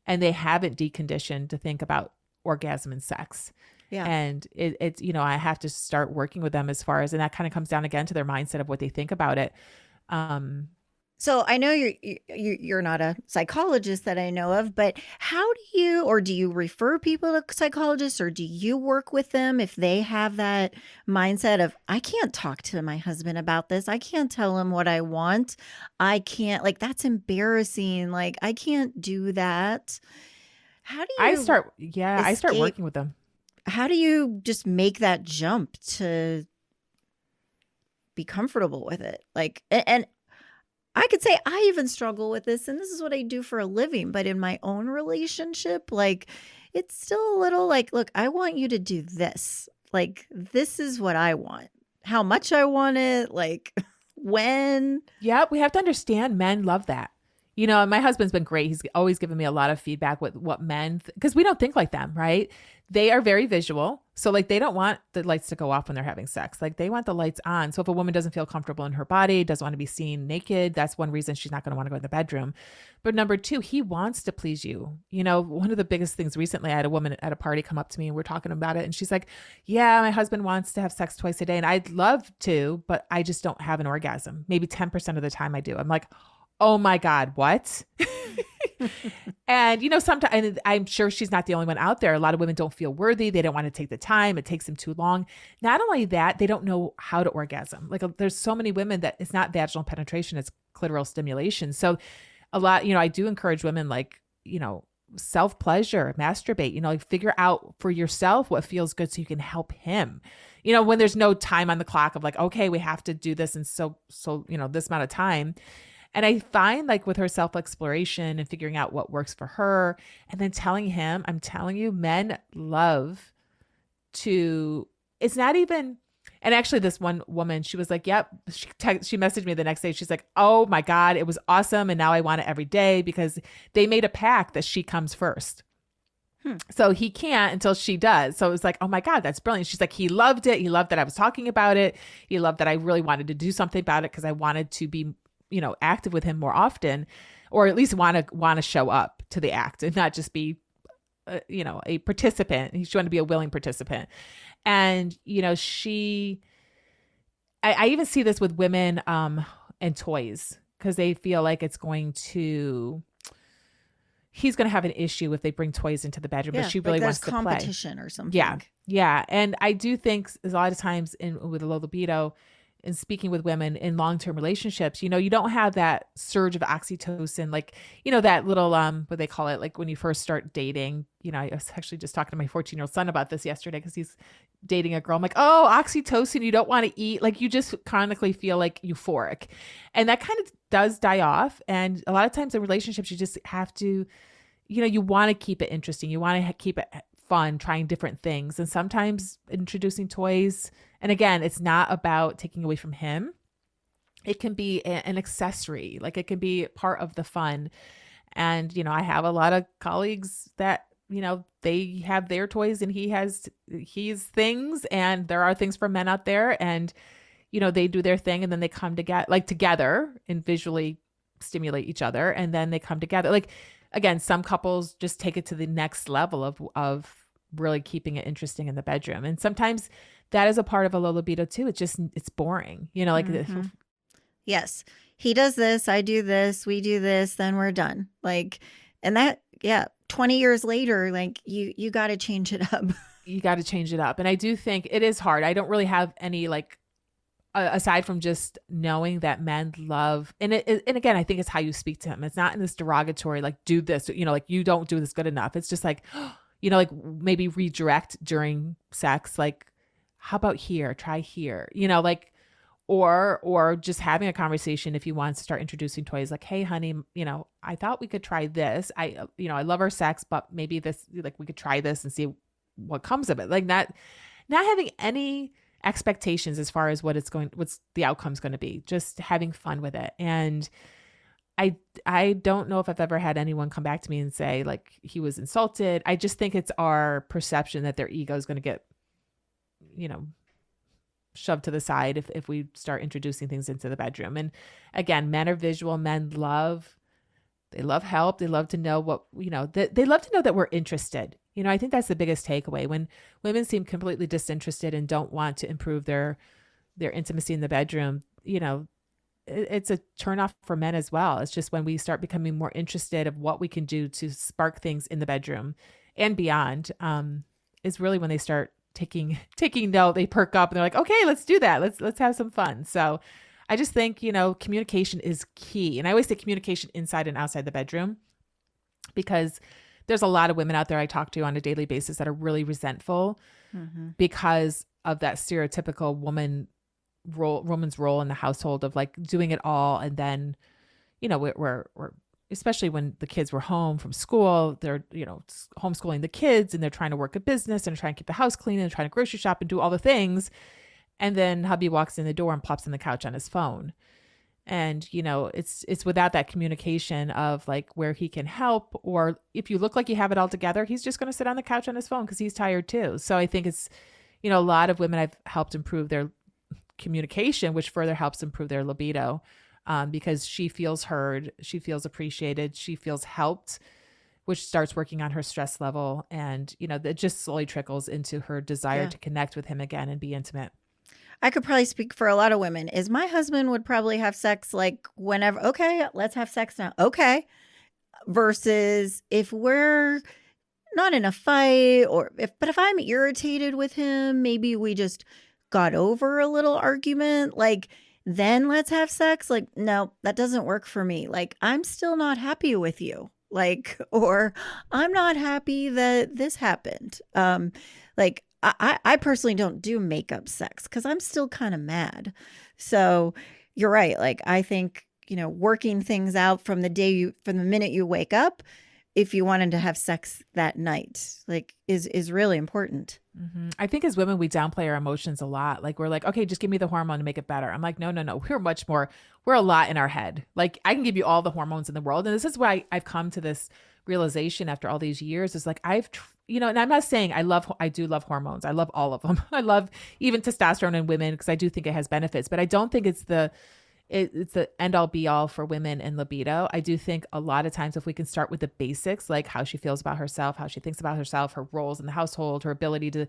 and they haven't deconditioned to think about orgasm and sex. Yeah. And it's, I have to start working with them as far as, and that kind of comes down again to their mindset of what they think about it. So I know you're not a psychologist that I know of, but how do you refer people to psychologists, or do you work with them if they have that mindset of, I can't talk to my husband about this. I can't tell him what I want. I can't, like, that's embarrassing. Like, I can't do that. How do you I start working with them. How do you just make that jump to be comfortable with it? Like, and I could say I even struggle with this, and this is what I do for a living, but in my own relationship, like, it's still a little like, look, I want you to do this. Like, this is what I want. How much I want it, like when. Yeah, we have to understand men love that. You know, and my husband's been great. He's always given me a lot of feedback with what men, because we don't think like them, right? They are very visual. So like they don't want the lights to go off when they're having sex. Like they want the lights on. So if a woman doesn't feel comfortable in her body, doesn't want to be seen naked, that's one reason she's not going to want to go in the bedroom. But number two, he wants to please you. You know, one of the biggest things recently, I had a woman at a party come up to me and we're talking about it. And she's like, yeah, my husband wants to have sex twice a day. And I'd love to, but I just don't have an orgasm. Maybe 10% of the time I do. I'm like, oh my God, what? And, you know, sometimes, and I'm sure she's not the only one out there. A lot of women don't feel worthy. They don't want to take the time. It takes them too long. Not only that, they don't know how to orgasm. Like there's so many women that it's not vaginal penetration, it's clitoral stimulation. So a lot, you know, I do encourage women like, you know, self-pleasure, masturbate, you know, like figure out for yourself what feels good so you can help him. You know, when there's no time on the clock of like, okay, we have to do this in so, you know, this amount of time. And I find like with her self-exploration and figuring out what works for her and then telling him, I'm telling you, men love to, it's not even, and actually this one woman, she was like, yep, she messaged me the next day. She's like, oh my God, it was awesome. And now I want it every day because they made a pact that she comes first. So he can't until she does. So it was like, oh my God, that's brilliant. She's like, he loved it. He loved that I was talking about it. He loved that I really wanted to do something about it because I wanted to be, you know, active with him more often, or at least want to show up to the act and not just be, you know, a participant. She wanted to be a willing participant. And, you know, I even see this with women and toys because they feel like he's going to have an issue if they bring toys into the bedroom, but she really wants to play. Competition or something. Yeah. Yeah. And I do think a lot of times with a low libido, and speaking with women in long-term relationships, you know, you don't have that surge of oxytocin, like, you know, that little, what they call it, like when you first start dating, you know, I was actually just talking to my 14-year-old son about this yesterday because he's dating a girl. I'm like, oh, oxytocin, you don't want to eat. Like you just chronically feel like euphoric. And that kind of does die off. And a lot of times in relationships, you just have to, you know, you want to keep it interesting. You want to keep it fun, trying different things. And sometimes introducing toys, and again, it's not about taking away from him. It can be an accessory, like it can be part of the fun. And, you know, I have a lot of colleagues that, you know, they have their toys and he has his things, and there are things for men out there, and, you know, they do their thing and then they come together and visually stimulate each other. And then they come together. Like, again, some couples just take it to the next level of really keeping it interesting in the bedroom. And sometimes that is a part of a low libido too. It's boring, you know, like, yes, he does this, I do this, we do this, then we're done. Like, and that, 20 years later, like you got to change it up. You got to change it up. And I do think it is hard. I don't really have any like, aside from just knowing that men love, and again, I think it's how you speak to him. It's not in this derogatory, like do this, you know, like you don't do this good enough. It's just like, you know, like maybe redirect during sex, like, how about here? Try here, you know, like, or just having a conversation if he wants to start introducing toys, like, hey, honey, you know, I thought we could try this. I love our sex, but maybe this, like, we could try this and see what comes of it. Like not having any expectations as far as what's the outcome's going to be, just having fun with it. And I don't know if I've ever had anyone come back to me and say like he was insulted. I just think it's our perception that their ego is going to get, you know, shoved to the side if we start introducing things into the bedroom. And again, men are visual. Men love help. They love to know what, you know, they love to know that we're interested. You know, I think that's the biggest takeaway. When women seem completely disinterested and don't want to improve their intimacy in the bedroom, you know, it's a turnoff for men as well. It's just when we start becoming more interested of what we can do to spark things in the bedroom and beyond, is really when they start taking note. They perk up and they're like, okay, let's do that. Let's have some fun. So I just think, you know, communication is key. And I always say communication inside and outside the bedroom, because there's a lot of women out there I talk to on a daily basis that are really resentful because of that stereotypical woman's role in the household of like doing it all. And then, you know, we're especially when the kids were home from school, they're, you know, homeschooling the kids and they're trying to work a business and trying to keep the house clean and trying to grocery shop and do all the things. And then hubby walks in the door and plops on the couch on his phone. And, it's without that communication of like where he can help, or if you look like you have it all together, he's just going to sit on the couch on his phone because he's tired too. So I think it's, a lot of women I've helped improve their communication, which further helps improve their libido, because she feels heard, she feels appreciated, she feels helped, which starts working on her stress level. And, that just slowly trickles into her desire to connect with him again and be intimate. I could probably speak for a lot of women. Is my husband would probably have sex like whenever, okay, let's have sex now. Okay. Versus if we're not in a fight, but if I'm irritated with him, maybe we just got over a little argument, like then let's have sex. Like, no, that doesn't work for me. Like, I'm still not happy with you. Like, or I'm not happy that this happened. Like, I personally don't do makeup sex because I'm still kind of mad. So you're right. Like, I think, working things out from the minute you wake up, if you wanted to have sex that night, like is really important. Mm-hmm. I think as women, we downplay our emotions a lot. Like we're like, okay, just give me the hormone to make it better. I'm like, no. We're a lot in our head. Like I can give you all the hormones in the world. And this is why I've come to this realization after all these years is like, and I'm not saying I do love hormones. I love all of them. I love even testosterone in women because I do think it has benefits, but I don't think it's the end all be all for women and libido. I do think a lot of times if we can start with the basics, like how she feels about herself, how she thinks about herself, her roles in the household, her ability to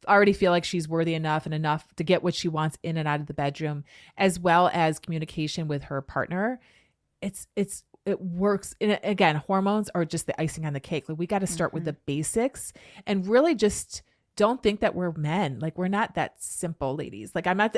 already feel like she's worthy enough and enough to get what she wants in and out of the bedroom, as well as communication with her partner, it works. And again, hormones are just the icing on the cake. Like we got to start with the basics and really just don't think that we're men. Like we're not that simple, ladies. Like I'm not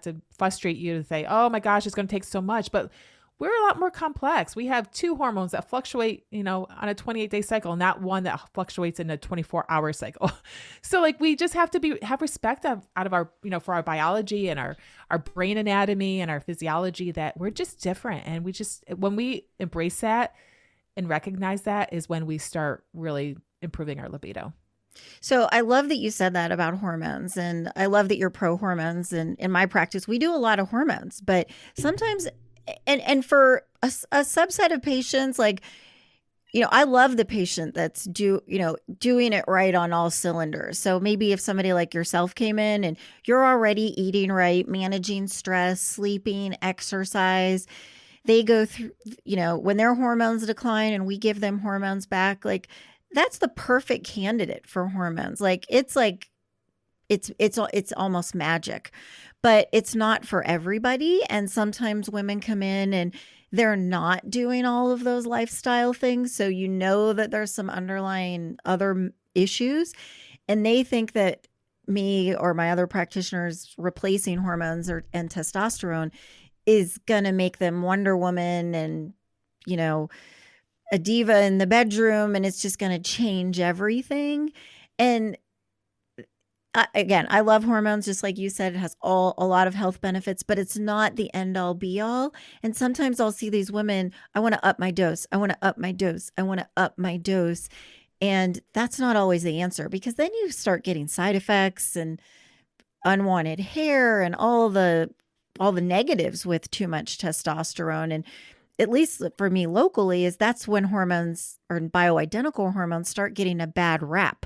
to frustrate you to say, oh my gosh, it's going to take so much, but we're a lot more complex. We have two hormones that fluctuate, on a 28-day cycle, not one that fluctuates in a 24-hour cycle. So like, we just have to have respect out of our, for our biology and our brain anatomy and our physiology, that we're just different. And when we embrace that and recognize that is when we start really improving our libido. So I love that you said that about hormones, and I love that you're pro hormones. And in my practice, we do a lot of hormones, but sometimes, and for a subset of patients, like, I love the patient that's doing it right on all cylinders. So maybe if somebody like yourself came in and you're already eating right, managing stress, sleeping, exercise, they go through, when their hormones decline and we give them hormones back, like, that's the perfect candidate for hormones. It's almost magic, but it's not for everybody. And sometimes women come in and they're not doing all of those lifestyle things. So that there's some underlying other issues, and they think that me or my other practitioners replacing hormones and testosterone is going to make them Wonder Woman and, a diva in the bedroom, and it's just going to change everything. And I love hormones. Just like you said, it has a lot of health benefits, but it's not the end all be all. And sometimes I'll see these women, I want to up my dose. I want to up my dose. I want to up my dose. And that's not always the answer, because then you start getting side effects and unwanted hair and all the negatives with too much testosterone. And at least for me locally, that's when hormones or bioidentical hormones start getting a bad rap.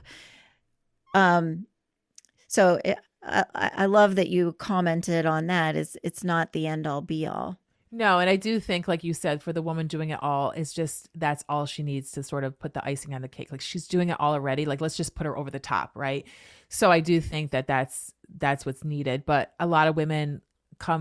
So I love that you commented on that. It's not the end all be all. No. And I do think, like you said, for the woman doing it all, it's just, that's all she needs to sort of put the icing on the cake. Like she's doing it all already. Like, let's just put her over the top. Right. So I do think that's what's needed. But a lot of women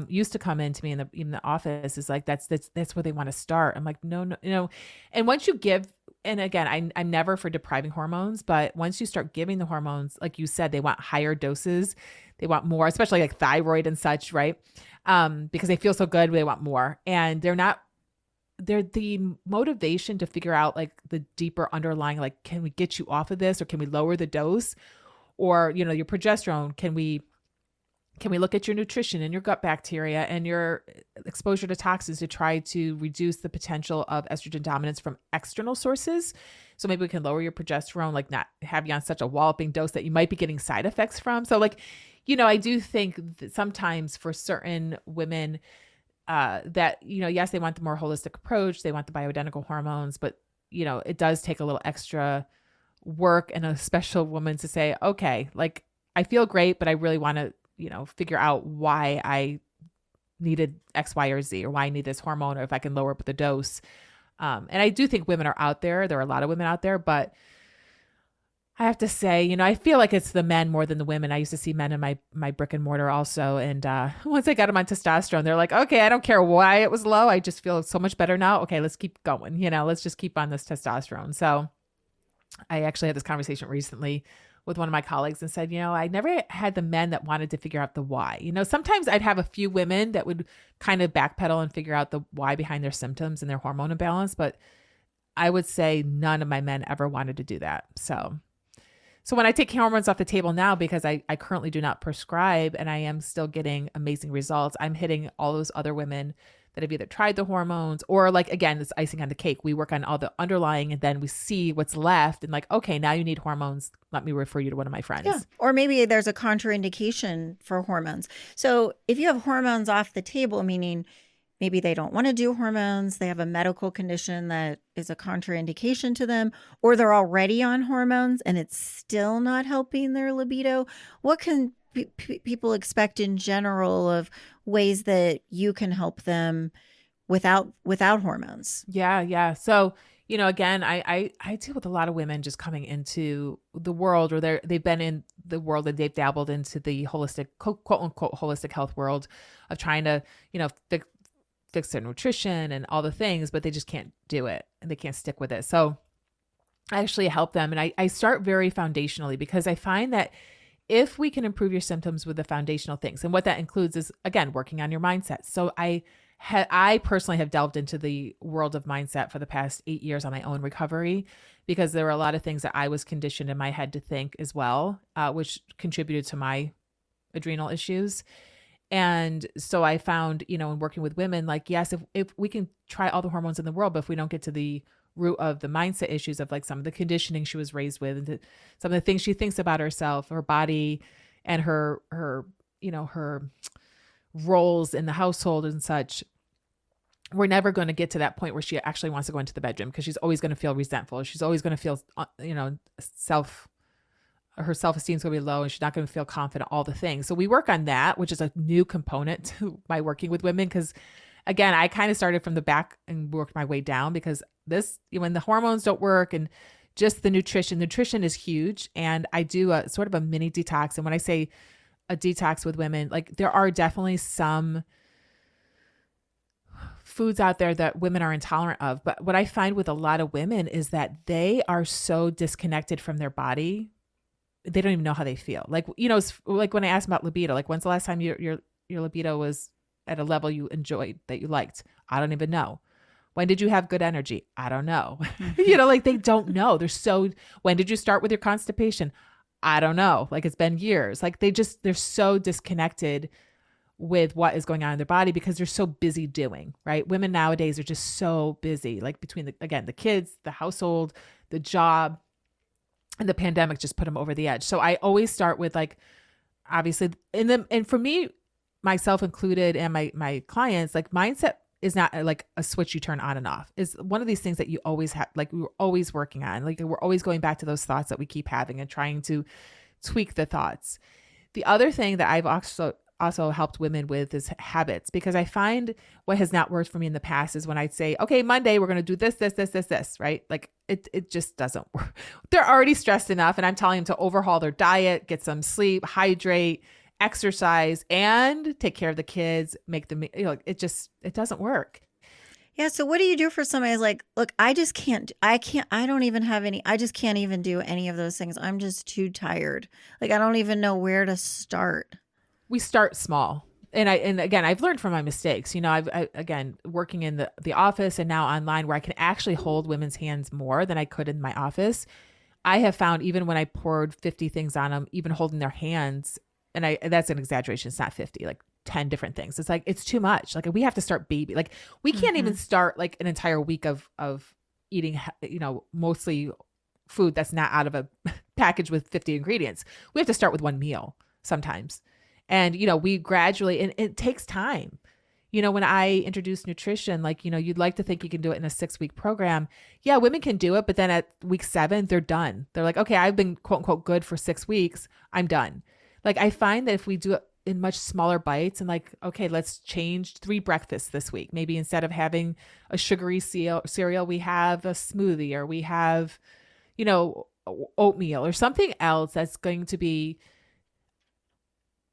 used to come into me in the office is like, that's where they want to start. I'm like, no. And once you give, and again, I'm never for depriving hormones, but once you start giving the hormones, like you said, they want higher doses. They want more, especially like thyroid and such, right? Because they feel so good, they want more. And they're the motivation to figure out like the deeper underlying, like, can we get you off of this, or can we lower the dose? Or, your progesterone, can we Can we look at your nutrition and your gut bacteria and your exposure to toxins to try to reduce the potential of estrogen dominance from external sources? So maybe we can lower your progesterone, like not have you on such a walloping dose that you might be getting side effects from. So like, I do think that sometimes for certain women that, yes, they want the more holistic approach. They want the bioidentical hormones, but it does take a little extra work and a special woman to say, okay, like I feel great, but I really want to, figure out why I needed X, Y, or Z, or why I need this hormone, or if I can lower up the dose. And I do think women are out there. There are a lot of women out there, but I have to say, I feel like it's the men more than the women. I used to see men in my brick and mortar also. And once I got them on testosterone, they're like, okay, I don't care why it was low. I just feel so much better now. Okay, let's keep going. Let's just keep on this testosterone. So I actually had this conversation recently with one of my colleagues and said, I never had the men that wanted to figure out the why. Sometimes I'd have a few women that would kind of backpedal and figure out the why behind their symptoms and their hormone imbalance. But I would say none of my men ever wanted to do that. So when I take hormones off the table now, because I currently do not prescribe and I am still getting amazing results, I'm hitting all those other women that have either tried the hormones or like, again, it's icing on the cake. We work on all the underlying and then we see what's left and like, okay, now you need hormones. Let me refer you to one of my friends. Yeah. Or maybe there's a contraindication for hormones. So if you have hormones off the table, meaning maybe they don't want to do hormones, they have a medical condition that is a contraindication to them, or they're already on hormones and it's still not helping their libido, what can people expect in general of ways that you can help them without hormones? Yeah. So, again, I deal with a lot of women just coming into the world, or they've been in the world and they've dabbled into the holistic, quote unquote, holistic health world of trying to, fix their nutrition and all the things, but they just can't do it and they can't stick with it. So I actually help them. And I start very foundationally because I find that if we can improve your symptoms with the foundational things, and what that includes is, again, working on your mindset. So I personally have delved into the world of mindset for the past 8 years on my own recovery, because there were a lot of things that I was conditioned in my head to think as well, which contributed to my adrenal issues. And so I found, in working with women, like, yes, if we can try all the hormones in the world, but if we don't get to the root of the mindset issues of like some of the conditioning she was raised with, and some of the things she thinks about herself, her body, and her roles in the household and such, we're never going to get to that point where she actually wants to go into the bedroom, because she's always going to feel resentful. She's always going to feel, her self-esteem is going to be low, and she's not going to feel confident, all the things. So we work on that, which is a new component to my working with women. Because again, I kind of started from the back and worked my way down, because when the hormones don't work and just the nutrition is huge. And I do a sort of a mini detox. And when I say a detox with women, like there are definitely some foods out there that women are intolerant of. But what I find with a lot of women is that they are so disconnected from their body. They don't even know how they feel. Like, it's like when I asked about libido, like when's the last time your libido was at a level you enjoyed, that you liked? I don't even know. When did you have good energy? I don't know. Like they don't know. When did you start with your constipation? I don't know. Like it's been years. Like they're so disconnected with what is going on in their body because they're so busy doing, right? Women nowadays are just so busy, like between the kids, the household, the job, and the pandemic just put them over the edge. So I always start with like, obviously, and for me, myself included, and my clients, like mindset is not like a switch you turn on and off. It's one of these things that you always have, like we're always working on, like we're always going back to those thoughts that we keep having and trying to tweak the thoughts. The other thing that I've also helped women with is habits, because I find what has not worked for me in the past is when I'd say, okay, Monday, we're going to do this, right? Like it just doesn't work. They're already stressed enough. And I'm telling them to overhaul their diet, get some sleep, hydrate, exercise, and take care of the kids, make them, it doesn't work. Yeah. So what do you do for somebody who's like, look, I just can't, I don't even have any, I just can't even do any of those things. I'm just too tired. Like, I don't even know where to start. We start small. And again, I've learned from my mistakes. I've again, working in the office and now online, where I can actually hold women's hands more than I could in my office. I have found even when I poured 50 things on them, even holding their hands that's an exaggeration. It's not 50, like 10 different things. It's like, it's too much. Like we have to start baby. Like we can't even start like an entire week of eating, mostly food that's not out of a package with 50 ingredients. We have to start with one meal sometimes. And, we gradually, and it takes time. When I introduce nutrition, like, you'd like to think you can do it in a 6-week program. Yeah, women can do it. But then at week 7, they're done. They're like, okay, I've been quote unquote good for 6 weeks. I'm done. Like I find that if we do it in much smaller bites and like, okay, let's change 3 breakfasts this week. Maybe instead of having a sugary cereal, we have a smoothie, or we have, oatmeal or something else that's going to be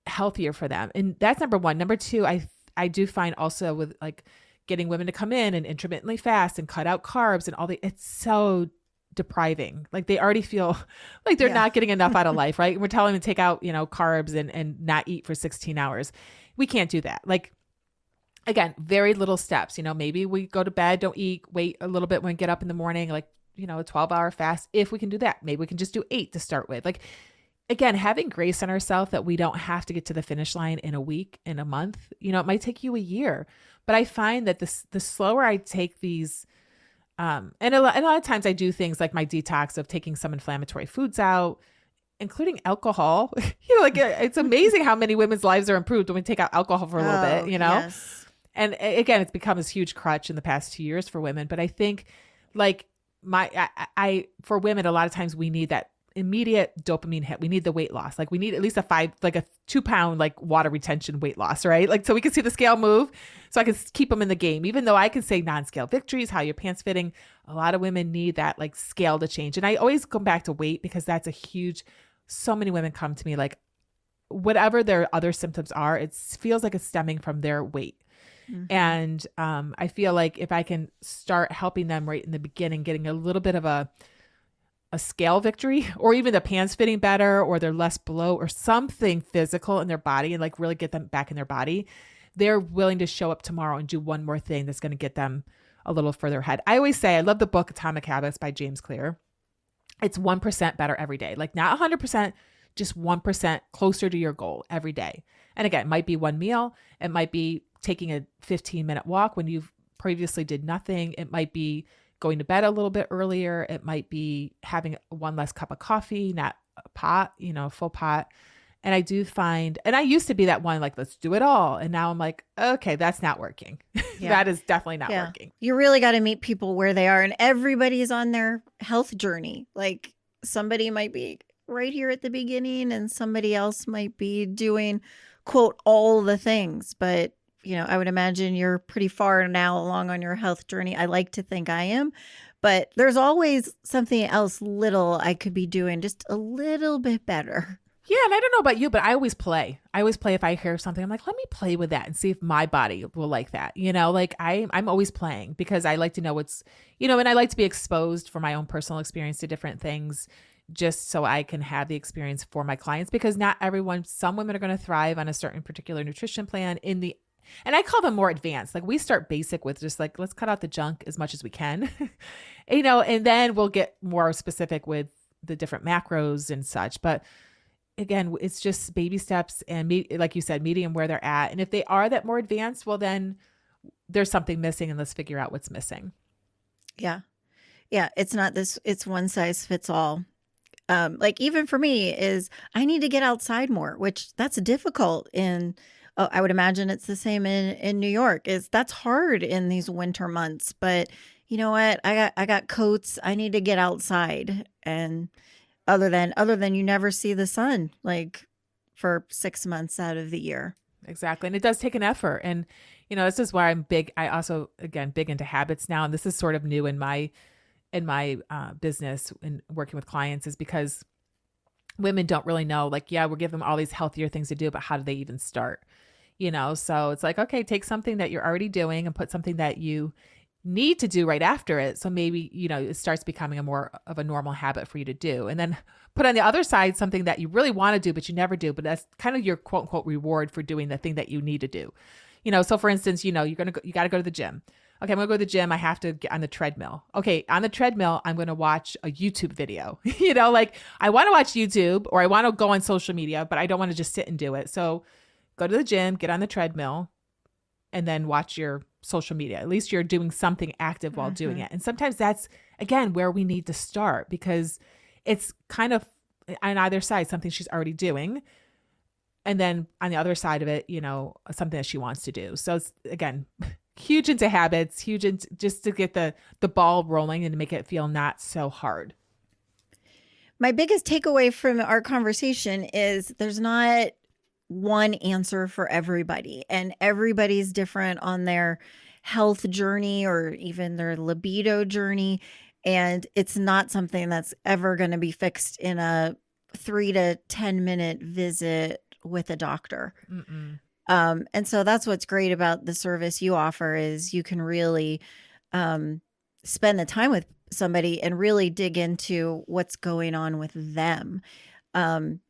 healthier for them. And that's number 1. Number 2, I do find also with like getting women to come in and intermittently fast and cut out carbs and it's so depriving. Like they already feel like they're not getting enough out of life, right? We're telling them to take out, carbs and not eat for 16 hours. We can't do that. Like, again, very little steps, maybe we go to bed, don't eat, wait a little bit when we get up in the morning, like, a 12-hour fast. If we can do that, maybe we can just do 8 to start with. Like, again, having grace on ourselves that we don't have to get to the finish line in a week, in a month, it might take you a year, but I find that the slower I take these, and a lot of times I do things like my detox of taking some inflammatory foods out, including alcohol. It's amazing how many women's lives are improved when we take out alcohol for a little bit, Yes. And again, it's become this huge crutch in the past 2 years for women. But I think like for women, a lot of times we need that immediate dopamine hit. We need the weight loss. Like we need at least a 2-pound like water retention weight loss, right? Like so we can see the scale move, so I can keep them in the game. Even though I can say non-scale victories, how your pants fitting, a lot of women need that like scale to change. And I always come back to weight because that's so many women come to me like whatever their other symptoms are, it feels like it's stemming from their weight. And I feel like if I can start helping them right in the beginning, getting a little bit of a scale victory, or even the pants fitting better, or they're less bloat or something physical in their body, and like really get them back in their body, they're willing to show up tomorrow and do one more thing that's going to get them a little further ahead. I always say, I love the book Atomic Habits by James Clear. It's 1% better every day. Like not 100%, just 1% closer to your goal every day. And again, it might be one meal. It might be taking a 15-minute walk when you've previously did nothing. It might be going to bed a little bit earlier. It might be having one less cup of coffee, not a pot, full pot. And I do find, and I used to be that one, like, let's do it all. And now I'm like, okay, that's not working. That is definitely not working. You really got to meet people where they are, and everybody's on their health journey. Like somebody might be right here at the beginning and somebody else might be doing, quote, all the things. But I would imagine you're pretty far now along on your health journey. I like to think I am, but there's always something else little I could be doing just a little bit better. Yeah. And I don't know about you, but I always play. If I hear something, I'm like, let me play with that and see if my body will like that. Like I'm always playing because I like to know what's, and I like to be exposed for my own personal experience to different things, just so I can have the experience for my clients, because not everyone, some women are going to thrive on a certain particular nutrition plan and I call them more advanced. Like we start basic with just like, let's cut out the junk as much as we can, and then we'll get more specific with the different macros and such. But again, it's just baby steps and like you said, meeting them where they're at. And if they are that more advanced, well, then there's something missing and let's figure out what's missing. Yeah. Yeah. It's not this, it's one size fits all. Like even for me is I need to get outside more, which that's difficult I would imagine it's the same in New York. That's hard in these winter months, but you know what? I got coats. I need to get outside. And other than you never see the sun like for 6 months out of the year. Exactly. And it does take an effort. And, this is why I'm big. I also, again, big into habits now. And this is sort of new in my business and working with clients, is because women don't really know, like, yeah, we're giving them all these healthier things to do, but how do they even start? So it's like, okay, take something that you're already doing and put something that you need to do right after it. So maybe, it starts becoming a more of a normal habit for you to do. And then put on the other side something that you really want to do, but you never do. But that's kind of your quote unquote reward for doing the thing that you need to do. So for instance, you got to go to the gym. okay, I'm going to go to the gym. I have to get on the treadmill. Okay, on the treadmill, I'm going to watch a YouTube video. Like I want to watch YouTube or I want to go on social media, but I don't want to just sit and do it. So go to the gym, get on the treadmill, and then watch your social media. At least you're doing something active while doing it. And sometimes that's, again, where we need to start because it's kind of on either side, something she's already doing. And then on the other side of it, something that she wants to do. So it's, again, huge into habits, huge into just to get the ball rolling and to make it feel not so hard. My biggest takeaway from our conversation is there's not one answer for everybody, and everybody's different on their health journey or even their libido journey. And it's not something that's ever going to be fixed in a 3 to 10 minute visit with a doctor. And so that's what's great about the service you offer is you can really spend the time with somebody and really dig into what's going on with them.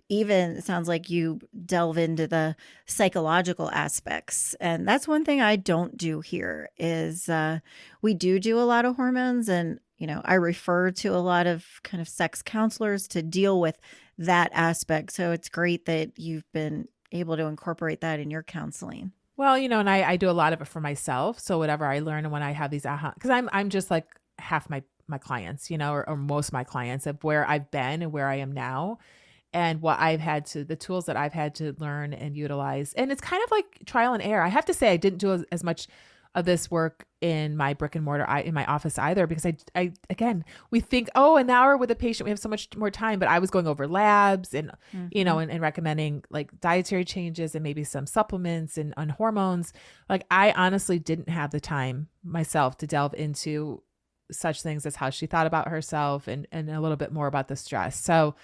Even it sounds like you delve into the psychological aspects. And that's one thing I don't do here is we do a lot of hormones. And, I refer to a lot of kind of sex counselors to deal with that aspect. So it's great that you've been able to incorporate that in your counseling. Well, and I do a lot of it for myself. So whatever I learn and when I have these because I'm just like half my clients, or most of my clients of where I've been and where I am now. And what the tools that I've had to learn and utilize. And it's kind of like trial and error. I have to say, I didn't do as much of this work in my brick and mortar, in my office either, because I again, we think, an hour with a patient, we have so much more time, but I was going over labs and, and recommending like dietary changes and maybe some supplements and on hormones. Like I honestly didn't have the time myself to delve into such things as how she thought about herself and a little bit more about the stress. So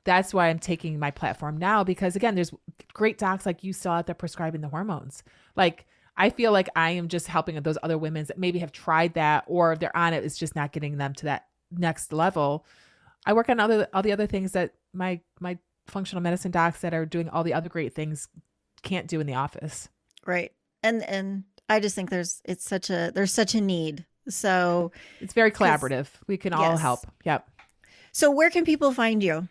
that's why I'm taking my platform now, because again, there's great docs like you saw out there prescribing the hormones. Like I feel like I am just helping those other women that maybe have tried that, or if they're on it, it's just not getting them to that next level. I work on all the other things that my functional medicine docs that are doing all the other great things can't do in the office. Right. And I just think there's such a need. So it's very collaborative. We can all help. Yep. So where can people find you?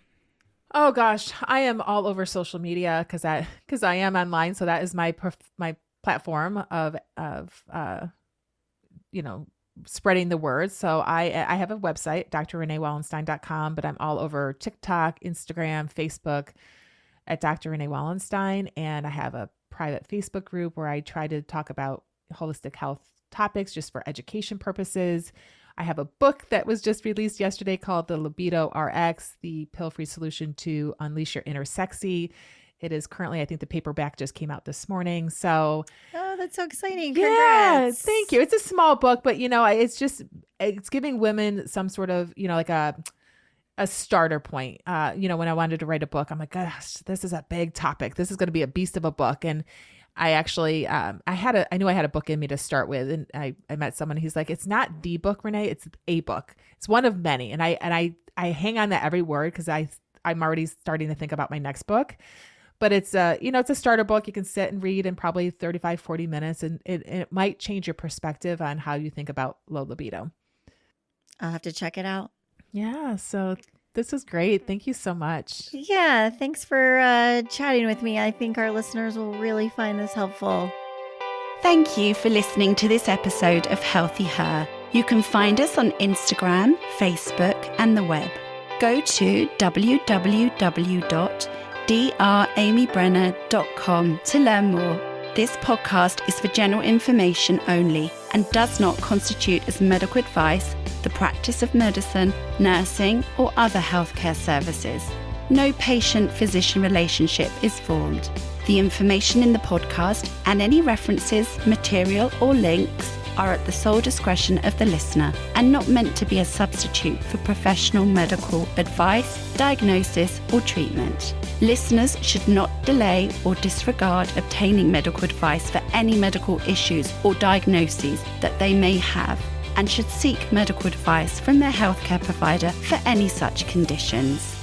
Oh gosh, I am all over social media because I am online. So that is my platform of spreading the word. So I have a website, drrenewellenstein.com, but I'm all over TikTok, Instagram, Facebook at Dr. Renee Wellenstein. And I have a private Facebook group where I try to talk about holistic health topics just for education purposes. I have a book that was just released yesterday called The Libido RX, the pill-free solution to unleash your inner sexy. It is currently, I think the paperback just came out this morning. So, oh, that's so exciting. Congrats. Yeah, thank you. It's a small book, but it's giving women some sort of, like a starter point. When I wanted to write a book, I'm like, gosh, this is a big topic. This is going to be a beast of a book. And I actually, I knew I had a book in me to start with. And I met someone, he's like, it's not the book, Renee, it's a book. It's one of many. And I hang on to every word because I'm already starting to think about my next book. But it's it's a starter book you can sit and read in probably 35, 40 minutes. And it might change your perspective on how you think about low libido. I'll have to check it out. Yeah. So this is great. Thank you so much. Yeah. Thanks for chatting with me. I think our listeners will really find this helpful. Thank you for listening to this episode of HealthiHer. You can find us on Instagram, Facebook, and the web. Go to www.dramybrenner.com to learn more. This podcast is for general information only and does not constitute as medical advice, the practice of medicine, nursing, or other healthcare services. No patient-physician relationship is formed. The information in the podcast and any references, material, or links are at the sole discretion of the listener and not meant to be a substitute for professional medical advice, diagnosis, or treatment. Listeners should not delay or disregard obtaining medical advice for any medical issues or diagnoses that they may have, and should seek medical advice from their healthcare provider for any such conditions.